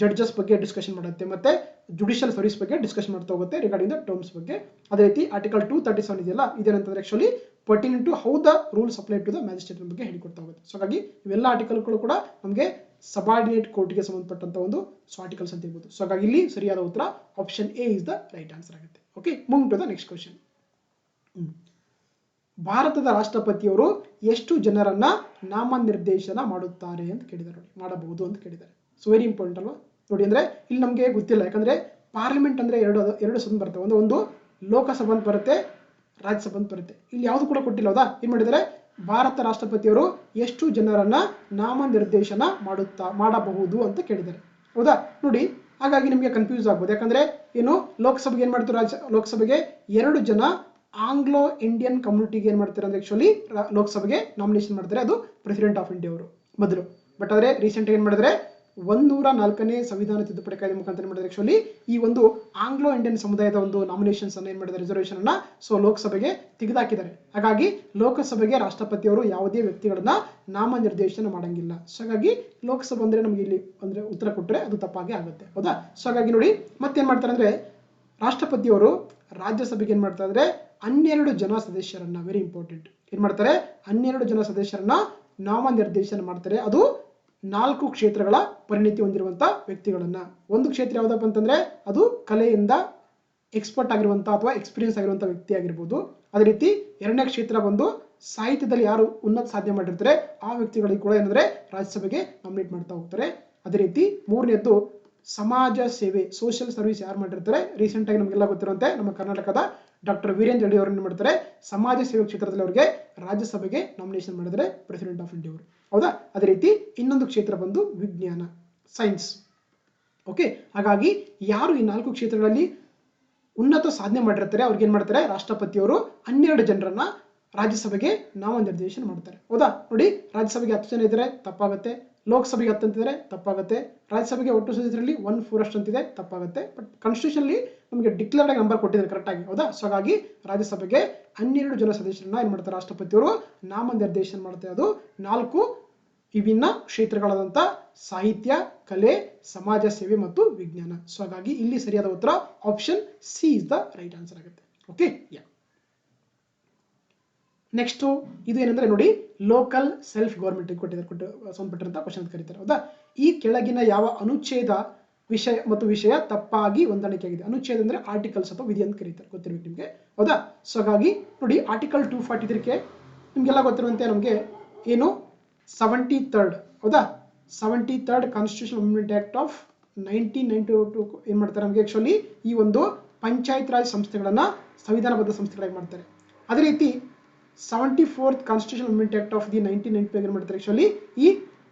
ಜಡ್ಜಸ್ ಬಗ್ಗೆ ಡಿಸ್ಕಷನ್ ಮಾಡುತ್ತೆ, ಮತ್ತೆ ಜುಡಿಷಿಯಲ್ ಸರ್ವಿಸ್ ಬಗ್ಗೆ ಡಿಸ್ಕಷನ್ ಮಾಡ್ತಾ ಹೋಗುತ್ತೆ ರಿಗಾರ್ಡಿಂಗ್ ದ ಟರ್ಮ್ಸ್ ಬಗ್ಗೆ. ಅದೇ ರೀತಿ ಆರ್ಟಿಕಲ್ 237 ಇದೆಯಲ್ಲ, ಇದೇನಂತಂದ್ರೆ actually pertinent to how the rules apply to the magistrate ಬಗ್ಗೆ ಹೇಳಿಕೊಡ್ತಾ ಹೋಗುತ್ತೆ. ಸೊ ಹಾಗಾಗಿ ಇವೆಲ್ಲ ಆರ್ಟಿಕಲ್ಗಳು ಕೂಡ ನಮಗೆ ಸಬಾರ್ಡಿನೇಟ್ ಕೋರ್ಟ್ಗೆ ಸಂಬಂಧಪಟ್ಟಂತ ಒಂದು ಆರ್ಟಿಕಲ್ಸ್ ಅಂತ ಹೇಳ್ಬೋದು. ಸೊ ಹಾಗಾಗಿ ಇಲ್ಲಿ ಸರಿಯಾದ ಉತ್ತರ option A is the right answer ಆಗುತ್ತೆ. Okay, move to the next question. ಭಾರತದ ರಾಷ್ಟ್ರಪತಿಯವರು ಎಷ್ಟು ಜನರನ್ನ ನಾಮನಿರ್ದೇಶನ ಮಾಡುತ್ತಾರೆ ಅಂತ ಕೇಳಿದ್ದಾರೆ, ಮಾಡಬಹುದು ಅಂತ ಕೇಳಿದ್ದಾರೆ. ಸೊ ವೆರಿ ಇಂಪಾರ್ಟೆಂಟ್ ಅಲ್ವಾ. ನೋಡಿ ಅಂದ್ರೆ ಇಲ್ಲಿ ನಮಗೆ ಗೊತ್ತಿಲ್ಲ, ಯಾಕಂದ್ರೆ ಪಾರ್ಲಿಮೆಂಟ್ ಅಂದ್ರೆ ಎರಡು ಸದನ ಬರ್ತವೆ, ಒಂದು ಲೋಕಸಭಾ ಅಂತ ಬರುತ್ತೆ, ರಾಜ್ಯಸಭಾ ಅಂತ ಬರುತ್ತೆ. ಇಲ್ಲಿ ಯಾವುದು ಕೂಡ ಕೊಟ್ಟಿಲ್ಲ ಹೌದಾ. ಏನ್ ಮಾಡಿದ್ದಾರೆ, ಭಾರತ ರಾಷ್ಟ್ರಪತಿಯವರು ಎಷ್ಟು ಜನರನ್ನ ನಾಮನಿರ್ದೇಶನ ಮಾಡಬಹುದು ಅಂತ ಕೇಳಿದ್ದಾರೆ ಹೌದಾ. ನೋಡಿ ಹಾಗಾಗಿ ನಿಮಗೆ ಕನ್ಫ್ಯೂಸ್ ಆಗ್ಬೋದು, ಯಾಕಂದ್ರೆ ಏನು ಲೋಕಸಭೆಗೆ ಏನ್ ಮಾಡ್ತಾರೆ, ಲೋಕಸಭೆಗೆ 2 ಜನ ಆಂಗ್ಲೋ ಇಂಡಿಯನ್ ಕಮ್ಯುನಿಟಿಗೆ ಏನ್ ಮಾಡ್ತಾರೆ ಅಂದ್ರೆ ಆಕ್ಚುಲಿ ಲೋಕಸಭೆಗೆ ನಾಮಿನೇಷನ್ ಮಾಡ್ತಾರೆ, ಅದು ಪ್ರೆಸಿಡೆಂಟ್ ಆಫ್ ಇಂಡಿಯಾ ಅವರು ಮೊದಲು. ಬಟ್ ಆದ್ರೆ ರೀಸೆಂಟ್ ಏನ್ ಮಾಡಿದ್ರೆ 104ನೇ ಸಂವಿಧಾನ ತಿದ್ದುಪಡಿ ಕಾಯ್ದೆ ಮುಖಾಂತರ ಏನ್ ಮಾಡಿದ್ರೆ ಆಕ್ಚುಲಿ ಈ ಒಂದು ಆಂಗ್ಲೋ ಇಂಡಿಯನ್ ಸಮುದಾಯದ ಒಂದು ನಾಮಿನೇಷನ್ಸ್ ಅನ್ನ ಏನ್ ಮಾಡಿದ್ದಾರೆ, ರಿಸರ್ವೇಷನ್ ಅನ್ನ ಸೊ ಲೋಕಸಭೆಗೆ ತೆಗೆದುಹಾಕಿದ್ದಾರೆ. ಹಾಗಾಗಿ ಲೋಕಸಭೆಗೆ ರಾಷ್ಟ್ರಪತಿಯವರು ಯಾವುದೇ ವ್ಯಕ್ತಿಗಳನ್ನ ನಾಮನಿರ್ದೇಶನ ಮಾಡಂಗಿಲ್ಲ. ಸೊ ಹಾಗಾಗಿ ಲೋಕಸಭೆ ಅಂದ್ರೆ ನಮ್ಗೆ ಇಲ್ಲಿ ಅಂದ್ರೆ ಉತ್ತರ ಕೊಟ್ಟರೆ ಅದು ತಪ್ಪಾಗಿ ಆಗುತ್ತೆ ಹೌದಾ. ಸೊ ಹಾಗಾಗಿ ನೋಡಿ ಮತ್ತೇನ್ ಮಾಡ್ತಾರೆ ಅಂದ್ರೆ ರಾಷ್ಟ್ರಪತಿಯವರು ರಾಜ್ಯಸಭೆಗೆ ಏನ್ ಮಾಡ್ತಾರೆ ಅಂದ್ರೆ 12 ಜನ ಸದಸ್ಯರನ್ನ, ವೆರಿ ಇಂಪಾರ್ಟೆಂಟ್, ಏನ್ ಮಾಡ್ತಾರೆ 12 ಜನ ಸದಸ್ಯರನ್ನ ನಾಮನಿರ್ದೇಶನ ಮಾಡ್ತಾರೆ. ಅದು 4 ಕ್ಷೇತ್ರಗಳ ಪರಿಣಿತಿ ಹೊಂದಿರುವಂತ ವ್ಯಕ್ತಿಗಳನ್ನ. ಒಂದು ಕ್ಷೇತ್ರ ಯಾವ್ದಪ್ಪ ಅಂತಂದ್ರೆ ಅದು ಕಲೆಯಿಂದ ಎಕ್ಸ್ಪರ್ಟ್ ಆಗಿರುವಂತ ಅಥವಾ ಎಕ್ಸ್ಪೀರಿಯನ್ಸ್ ಆಗಿರುವಂತ ವ್ಯಕ್ತಿ ಆಗಿರ್ಬೋದು. ಅದೇ ರೀತಿ 2ನೇ ಕ್ಷೇತ್ರ ಬಂದು ಸಾಹಿತ್ಯದಲ್ಲಿ ಯಾರು ಉನ್ನತ ಸಾಧನೆ ಮಾಡಿರ್ತಾರೆ ಆ ವ್ಯಕ್ತಿಗಳಿಗೆ ಕೂಡ ಏನಂದ್ರೆ ರಾಜ್ಯಸಭೆಗೆ ನಾಮಿನೇಟ್ ಮಾಡ್ತಾ ಹೋಗ್ತಾರೆ. ಅದೇ ರೀತಿ 3ನೇದ್ದು ಸಮಾಜ ಸೇವೆ, ಸೋಷಿಯಲ್ ಸರ್ವಿಸ್ ಯಾರು ಮಾಡಿರ್ತಾರೆ, ರೀಸೆಂಟ್ ಆಗಿ ನಮಗೆಲ್ಲ ಗೊತ್ತಿರುವಂತೆ ನಮ್ಮ ಕರ್ನಾಟಕದ ಡಾಕ್ಟರ್ ವೀರೇಂದ್ರ ಹೆಗ್ಗಡೆ ಅವರನ್ನು ಮಾಡ್ತಾರೆ ಸಮಾಜ ಸೇವೆ ಕ್ಷೇತ್ರದಲ್ಲಿ ಅವರಿಗೆ ರಾಜ್ಯಸಭೆಗೆ ನಾಮಿನೇಷನ್ ಮಾಡಿದರೆ ಪ್ರೆಸಿಡೆಂಟ್ ಆಫ್ ಇಂಡಿಯಾ ಅವರು ಹೌದಾ. ಅದೇ ರೀತಿ ಇನ್ನೊಂದು ಕ್ಷೇತ್ರ ಬಂದು ವಿಜ್ಞಾನ, ಸೈನ್ಸ್. ಓಕೆ, ಹಾಗಾಗಿ ಯಾರು ಈ 4 ಕ್ಷೇತ್ರಗಳಲ್ಲಿ ಉನ್ನತ ಸಾಧನೆ ಮಾಡಿರ್ತಾರೆ ಅವ್ರಿಗೆ ಏನ್ ಮಾಡ್ತಾರೆ, ರಾಷ್ಟ್ರಪತಿಯವರು 12 ಜನರನ್ನ ರಾಜ್ಯಸಭೆಗೆ ನಾಮನಿರ್ದೇಶನ ಮಾಡ್ತಾರೆ. ಹೌದಾ? ನೋಡಿ, ರಾಜ್ಯಸಭೆಗೆ 10 ಜನ ಇದ್ದಾರೆ, ತಪ್ಪಾಗುತ್ತೆ. ಲೋಕಸಭೆಗೆ 10 ಅಂತಿದ್ರೆ ತಪ್ಪಾಗುತ್ತೆ. ರಾಜ್ಯಸಭೆಗೆ ಒಟ್ಟು ಸದಸ್ಯರಲ್ಲಿ 1/4 ಅಷ್ಟು ಅಂತಿದೆ, ತಪ್ಪಾಗುತ್ತೆ. ಬಟ್ ಕಾನ್ಸ್ಟಿಟ್ಯೂಷನ್ಲಿ ನಮಗೆ ಡಿಕ್ಲೇರ್ಡ್ ಆಗಿ ನಂಬರ್ ಕೊಟ್ಟಿದ್ದಾರೆ ಕರೆಕ್ಟ್ ಆಗಿ. ಹೌದಾ? ಸೊ ಹಾಗಾಗಿ ರಾಜ್ಯಸಭೆಗೆ 12 ಜನ ಸದಸ್ಯರನ್ನ ಏನ್ ಮಾಡ್ತಾರೆ ರಾಷ್ಟ್ರಪತಿಯವರು ನಾಮನಿರ್ದೇಶನ ಮಾಡ್ತಾರೆ. ಅದು 4 ವಿಭಿನ್ನ ಕ್ಷೇತ್ರಗಳಾದಂಥ ಸಾಹಿತ್ಯ, ಕಲೆ, ಸಮಾಜ ಸೇವೆ ಮತ್ತು ವಿಜ್ಞಾನ. ಸೊ ಹಾಗಾಗಿ ಇಲ್ಲಿ ಸರಿಯಾದ ಉತ್ತರ option C is the right answer ಆಗುತ್ತೆ. ಓಕೆ, ಯಾ. ನೆಕ್ಸ್ಟ್ ಇದು ಏನಂದ್ರೆ ನೋಡಿ, ಲೋಕಲ್ ಸೆಲ್ಫ್ ಗವರ್ಮೆಂಟ್ ಸಂಬಂಧಪಟ್ಟಂತ ಕ್ವಶನ್ ಅಂತ ಕರೀತಾರೆ. ಹೌದಾ? ಈ ಕೆಳಗಿನ ಯಾವ ಅನುಚ್ಛೇದ ವಿಷಯ ತಪ್ಪಾಗಿ ಹೊಂದಾಣಿಕೆಯಾಗಿದೆ? ಅನುಚ್ಛೇದ ಅಂದ್ರೆ ಆರ್ಟಿಕಲ್ಸ್ ಅಥವಾ ವಿಧಿ ಅಂತ ಕರೀತಾರೆ, ಗೊತ್ತಿರ್ಬೇಕು ನಿಮಗೆ. ಹೌದಾ? ಸೊ ಹಾಗಾಗಿ ನೋಡಿ, ಆರ್ಟಿಕಲ್ 243 ನಿಮ್ಗೆಲ್ಲ ಗೊತ್ತಿರುವಂತೆ ನಮಗೆ ಏನು 73rd, ಹೌದಾ, 73rd constitution amendment act of 1992 ಏನ್ ಮಾಡ್ತಾರೆ ನಮಗೆ ಆಕ್ಚುಲಿ ಈ ಒಂದು ಪಂಚಾಯತ್ ರಾಜ್ ಸಂಸ್ಥೆಗಳನ್ನ ಸಂವಿಧಾನಬದ್ಧ ಸಂಸ್ಥೆಗಳಾಗಿ ಮಾಡ್ತಾರೆ. ಅದೇ ರೀತಿ 74th constitution amendment act of the 1992 ಏನ್ ಮಾಡ್ತಾರೆ ಆಕ್ಚುಲಿ ಈ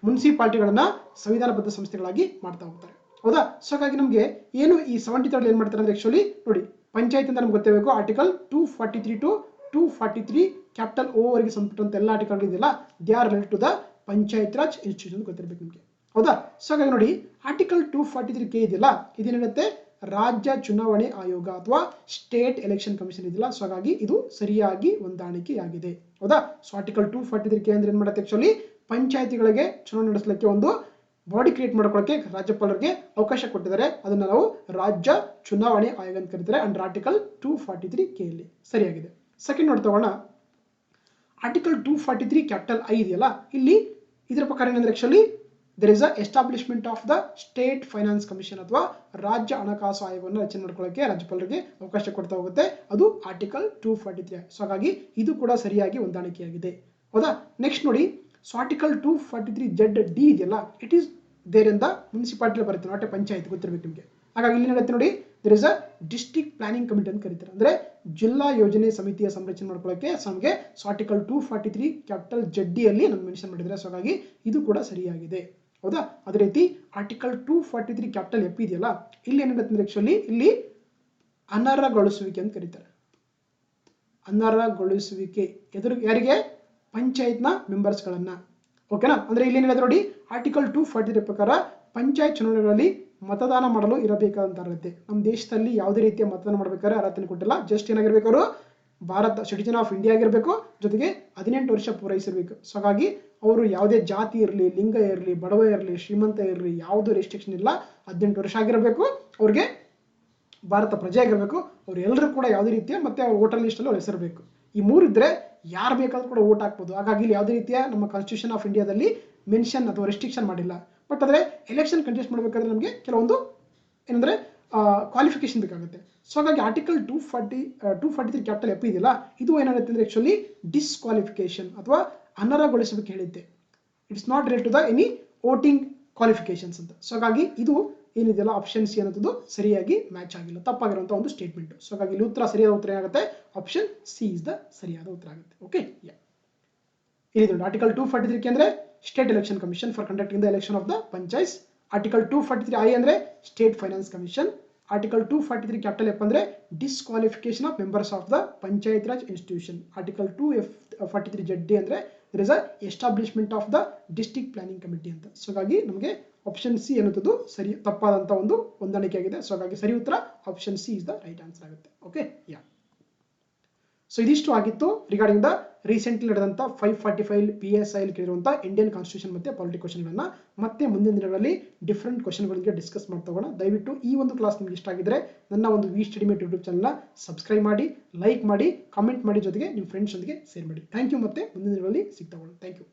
ಮುನ್ಸಿಪಾಲಿಟಿಗಳನ್ನ ಸಂವಿಧಾನಬದ್ಧ ಸಂಸ್ಥೆಗಳಾಗಿ ಮಾಡ್ತಾ ಹೋಗ್ತಾರೆ. ಹೌದಾ? ಸೊ ಹಾಗಾಗಿ ನಮಗೆ ಏನು ಈ 73rd ಏನ್ ಮಾಡ್ತಾರೆ ಅಂದ್ರೆ ಆಕ್ಚುಲಿ ನೋಡಿ, ಪಂಚಾಯತ್ ಅಂತ ನಮ್ಗೆ ಗೊತ್ತಿರಬೇಕು. ಆರ್ಟಿಕಲ್ 243 to 243 ಕ್ಯಾಪಿಟಲ್ ಓ ವರೆಗೆ ಸಂಬಂಧಪಟ್ಟಂತ ಎಲ್ಲ ಆರ್ಟಿಕಲ್ ಇದೆಯಲ್ಲ, they are related to the panchayat raj institution ಗೊತ್ತಿರಬೇಕು ನಿಮಗೆ. ಹೌದಾ? ಸೊ ಹಾಗಾಗಿ ನೋಡಿ, ಆರ್ಟಿಕಲ್ 243 ಇದೆಯಲ್ಲ, ಇದೇನಿರುತ್ತೆ ರಾಜ್ಯ ಚುನಾವಣೆ ಆಯೋಗ ಅಥವಾ ಸ್ಟೇಟ್ ಎಲೆಕ್ಷನ್ ಕಮಿಷನ್ ಇದೆಯಲ್ಲ. ಸೊ ಹಾಗಾಗಿ ಇದು ಸರಿಯಾಗಿ ಹೊಂದಾಣಿಕೆಯಾಗಿದೆ. ಹೌದಾ? ಸೊ ಆರ್ಟಿಕಲ್ 243 ಅಂದ್ರೆ ಏನ್ ಮಾಡುತ್ತೆ ಆಕ್ಚುಲಿ ಪಂಚಾಯತಿಗಳಿಗೆ ಚುನಾವಣೆ ನಡೆಸಲಿಕ್ಕೆ ಒಂದು ಬಾಡಿ ಕ್ರಿಯೇಟ್ ಮಾಡ್ಕೊಳ್ಳೋಕೆ ರಾಜ್ಯಪಾಲರಿಗೆ ಅವಕಾಶ ಕೊಟ್ಟಿದ್ದಾರೆ. ಅದನ್ನ ನಾವು ರಾಜ್ಯ ಚುನಾವಣೆ ಆಯೋಗ ಅಂತ ಕರೀತಾರೆ ಅಂಡರ್ ಆರ್ಟಿಕಲ್ 243 ಅಲ್ಲಿ. ಸರಿಯಾಗಿದೆ. ಸೆಕೆಂಡ್ ನೋಡ್ ತಗೋಣ. ಆರ್ಟಿಕಲ್ 243 ಕ್ಯಾಪಿಟಲ್ ಐ ಇದೆಯಲ್ಲ, ಇಲ್ಲಿ ಇದರ ಪ್ರಕಾರ ಏನಂದ್ರೆ actually there is a establishment of the state finance commission ಅಥವಾ ರಾಜ್ಯ ಹಣಕಾಸು ಆಯೋಗವನ್ನು ರಚನೆ ಮಾಡ್ಕೊಳ್ಳೋಕೆ ರಾಜ್ಯಪಾಲರಿಗೆ ಅವಕಾಶ ಕೊಡ್ತಾ ಹೋಗುತ್ತೆ. ಅದು ಆರ್ಟಿಕಲ್ 243. ಸೊ ಹಾಗಾಗಿ ಇದು ಕೂಡ ಸರಿಯಾಗಿ ಹೊಂದಾಣಿಕೆಯಾಗಿದೆ. ಹೌದಾ? ನೆಕ್ಸ್ಟ್ ನೋಡಿ, ಸೊ ಆರ್ಟಿಕಲ್ 243 ಡಿ ಇದೆಯಲ್ಲ, it is there in the municipality ಬರುತ್ತೆ, ನಾಟ್ ಎ ಪಂಚಾಯತ್, ಗೊತ್ತಿರಬೇಕು ನಿಮಗೆ. ಹಾಗಾಗಿ ಇಲ್ಲಿ ಏನಾಗುತ್ತೆ ನೋಡಿ, there is a district planning committee ಅಂತ ಕರೀತಾರೆ, ಅಂದ್ರೆ ಜಿಲ್ಲಾ ಯೋಜನೆ ಸಮಿತಿಯ ಸಂರಚನೆ ಮಾಡ್ಕೊಳ್ಳೋಕೆ ನಮಗೆ ಆರ್ಟಿಕಲ್ 243 ಕ್ಯಾಪಿಟಲ್ ಡಿ ಅಲ್ಲಿ ನಮ್ಗೆ ಮೆನ್ಷನ್ ಮಾಡಿದ್ರೆ. ಸೊ ಹಾಗಾಗಿ ಇದು ಕೂಡ ಸರಿಯಾಗಿದೆ. ಹೌದಾ? ಅದೇ ರೀತಿ ಆರ್ಟಿಕಲ್ 243 ಕ್ಯಾಪಿಟಲ್ ಎಫ್ ಇದೆಯಲ್ಲ, ಇಲ್ಲಿ ಏನಾಗುತ್ತೆ ಅಂದ್ರೆ ಆಕ್ಚುಲಿ ಇಲ್ಲಿ ಅನರ್ಹಗೊಳಿಸುವಿಕೆ ಅಂತ ಕರೀತಾರೆ. ಅನರ್ಹಗೊಳಿಸುವಿಕೆ ಯಾರಿಗೆ? ಪಂಚಾಯತ್ನ ಮೆಂಬರ್ಸ್ಗಳನ್ನ. ಓಕೆನಾ? ಅಂದ್ರೆ ಇಲ್ಲಿ ಏನಿದೆ ನೋಡಿ, ಆರ್ಟಿಕಲ್ 243 ಪ್ರಕಾರ ಪಂಚಾಯತ್ ಚುನಾವಣೆಗಳಲ್ಲಿ ಮತದಾನ ಮಾಡಲು ಇರಬೇಕಾದಂತ ಅರ್ಹತೆ. ನಮ್ಮ ದೇಶದಲ್ಲಿ ಯಾವುದೇ ರೀತಿಯ ಮತದಾನ ಮಾಡಬೇಕಾದ್ರೆ ಅರ್ಹತೆ ಕೊಟ್ಟಿಲ್ಲ. ಜಸ್ಟ್ ಏನಾಗಿರ್ಬೇಕು, ಅವರು ಭಾರತ ಸಿಟಿಜನ್ ಆಫ್ ಇಂಡಿಯಾ ಆಗಿರ್ಬೇಕು, ಜೊತೆಗೆ 18 ವರ್ಷ ಪೂರೈಸಿರ್ಬೇಕು. ಸೊ ಹಾಗಾಗಿ ಅವರು ಯಾವುದೇ ಜಾತಿ ಇರಲಿ, ಲಿಂಗ ಇರಲಿ, ಬಡವ ಇರಲಿ, ಶ್ರೀಮಂತ ಇರಲಿ, ಯಾವುದೂ ರೆಸ್ಟ್ರಿಕ್ಷನ್ ಇಲ್ಲ. 18 ವರ್ಷ ಆಗಿರಬೇಕು, ಅವ್ರಿಗೆ ಭಾರತ ಪ್ರಜೆ ಆಗಿರಬೇಕು, ಅವ್ರು ಎಲ್ಲರೂ ಕೂಡ ಯಾವುದೇ ರೀತಿಯ ಮತ್ತೆ ಅವ್ರ ವೋಟರ್ ಲಿಸ್ಟ್ ಅಲ್ಲಿ ಅವ್ರ ಹೆಸರಿರಬೇಕು. ಈ ಮೂರಿದ್ರೆ ಯಾರು ಬೇಕಾದ್ರೂ ಕೂಡ ವೋಟ್ ಹಾಕ್ಬೋದು. ಹಾಗಾಗಿ ಇಲ್ಲಿ ಯಾವುದೇ ರೀತಿಯ ನಮ್ಮ ಕಾನ್ಸ್ಟಿಟ್ಯೂಷನ್ ಆಫ್ ಇಂಡಿಯಾದಲ್ಲಿ ಮೆನ್ಷನ್ ಅಥವಾ ರೆಸ್ಟ್ರಿಕ್ಷನ್ ಮಾಡಿಲ್ಲ. ಬಟ್ ಆದರೆ ಎಲೆಕ್ಷನ್ ಕಂಟೆಸ್ಟ್ ಮಾಡಬೇಕಾದ್ರೆ ನಮಗೆ ಕೆಲವೊಂದು ಏನಂದ್ರೆ ಕ್ವಾಲಿಫಿಕೇಶನ್ ಬೇಕಾಗುತ್ತೆ. ಸೊ ಹಾಗಾಗಿ ಆರ್ಟಿಕಲ್ 243 ಕ್ಯಾಪಿಟಲ್ ಎಫ್ ಇದೆಯಲ್ಲ, ಇದು ಏನಾಗುತ್ತೆ ಅಂದ್ರೆ ಆಕ್ಚುಲಿ ಡಿಸ್ಕ್ವಾಲಿಫಿಕೇಶನ್ ಅಥವಾ ಅನರ್ಹಗೊಳಿಸಬೇಕು ಹೇಳಿದ್ದೆ. It's not related to the any voting qualifications ಅಂತ. ಸೊ ಹಾಗಾಗಿ ಇದು ಏನಿದೆಯಲ್ಲ ಆಪ್ಷನ್ ಸಿ ಅನ್ನೋದು ಸರಿಯಾಗಿ ಮ್ಯಾಚ್ ಆಗಿಲ್ಲ, ತಪ್ಪಾಗಿರುವಂತ ಒಂದು ಸ್ಟೇಟ್ಮೆಂಟ್. ಸೊ ಹಾಗಾಗಿ ಇಲ್ಲಿ ಉತ್ತರ ಸರಿಯಾದ ಉತ್ತರ ಏನಾಗುತ್ತೆ, ಆಪ್ಷನ್ ಸಿ ಇಸ್ ದ ಸರಿಯಾದ ಉತ್ತರ ಆಗುತ್ತೆ. ಓಕೆ, ಇಲ್ಲಿ ಆರ್ಟಿಕಲ್ 243 ಅಂದ್ರೆ state election commission for conducting the election of the panchayat. Article 243 I ಅಂದ್ರೆ state finance commission. Article 243 capital F ಅಂದ್ರೆ disqualification of members of the panchayat raj institution. Article 243 ಅಂದ್ರೆ there is a establishment of the district planning committee ಅಂತ. ಸೊ ಹಾಗಾಗಿ ನಮಗೆ ಆಪ್ಷನ್ ಸಿ ಅನ್ನೋದು ಸರಿ ತಪ್ಪಾದಂತ ಒಂದು ಹೊಂದಾಣಿಕೆ ಆಗಿದೆ. ಸೊ ಹಾಗಾಗಿ ಸರಿ ಉತ್ತರ option C is the right answer ಆಗುತ್ತೆ. ಓಕೆ, ಸೊ ಇದಿಷ್ಟು ಆಗಿತ್ತು ರಿಗಾರ್ಡಿಂಗ್ ದ ರೀಸೆಂಟ್ಲಿ ನಡೆದಂತ 545 PSI ಕೇಳಿರುವಂತ ಇಂಡಿಯನ್ ಕಾನ್ಸ್ಟಿಟ್ಯೂಷನ್ ಮತ್ತೆ ಪಾಲಿಟಿ ಕ್ವಶನ್ಗಳನ್ನ ಮತ್ತೆ ಮುಂದಿನ ದಿನಗಳಲ್ಲಿ ಡಿಫ್ರೆಂಟ್ ಕ್ವಶನ್ಗಳಿಗೆ ಡಿಸ್ಕಸ್ ಮಾಡ್ತಾ ಹೋಗೋಣ. ದಯವಿಟ್ಟು ಈ ಒಂದು ಕ್ಲಾಸ್ ನಿಮ್ಗೆ ಇಷ್ಟ ಆಗಿದ್ರೆ ನನ್ನ ಒಂದು ವಿ ಸ್ಟಡಿ ಮೇಟ್ ಯೂಟ್ಯೂಬ್ ಚಾನಲ್ನ ಸಬ್ಸ್ಕ್ರೈಬ್ ಮಾಡಿ, ಲೈಕ್ ಮಾಡಿ, ಕಾಮೆಂಟ್ ಮಾಡಿ, ಜೊತೆಗೆ ನಿಮ್ಮ ಫ್ರೆಂಡ್ಸ್ ಜೊತೆಗೆ ಶೇರ್ ಮಾಡಿ. Thank you. ಮತ್ತೆ ಮುಂದಿನ ದಿನಗಳಲ್ಲಿ ಸಿಗ್ತಾ ಹೋಗೋಣ. Thank you.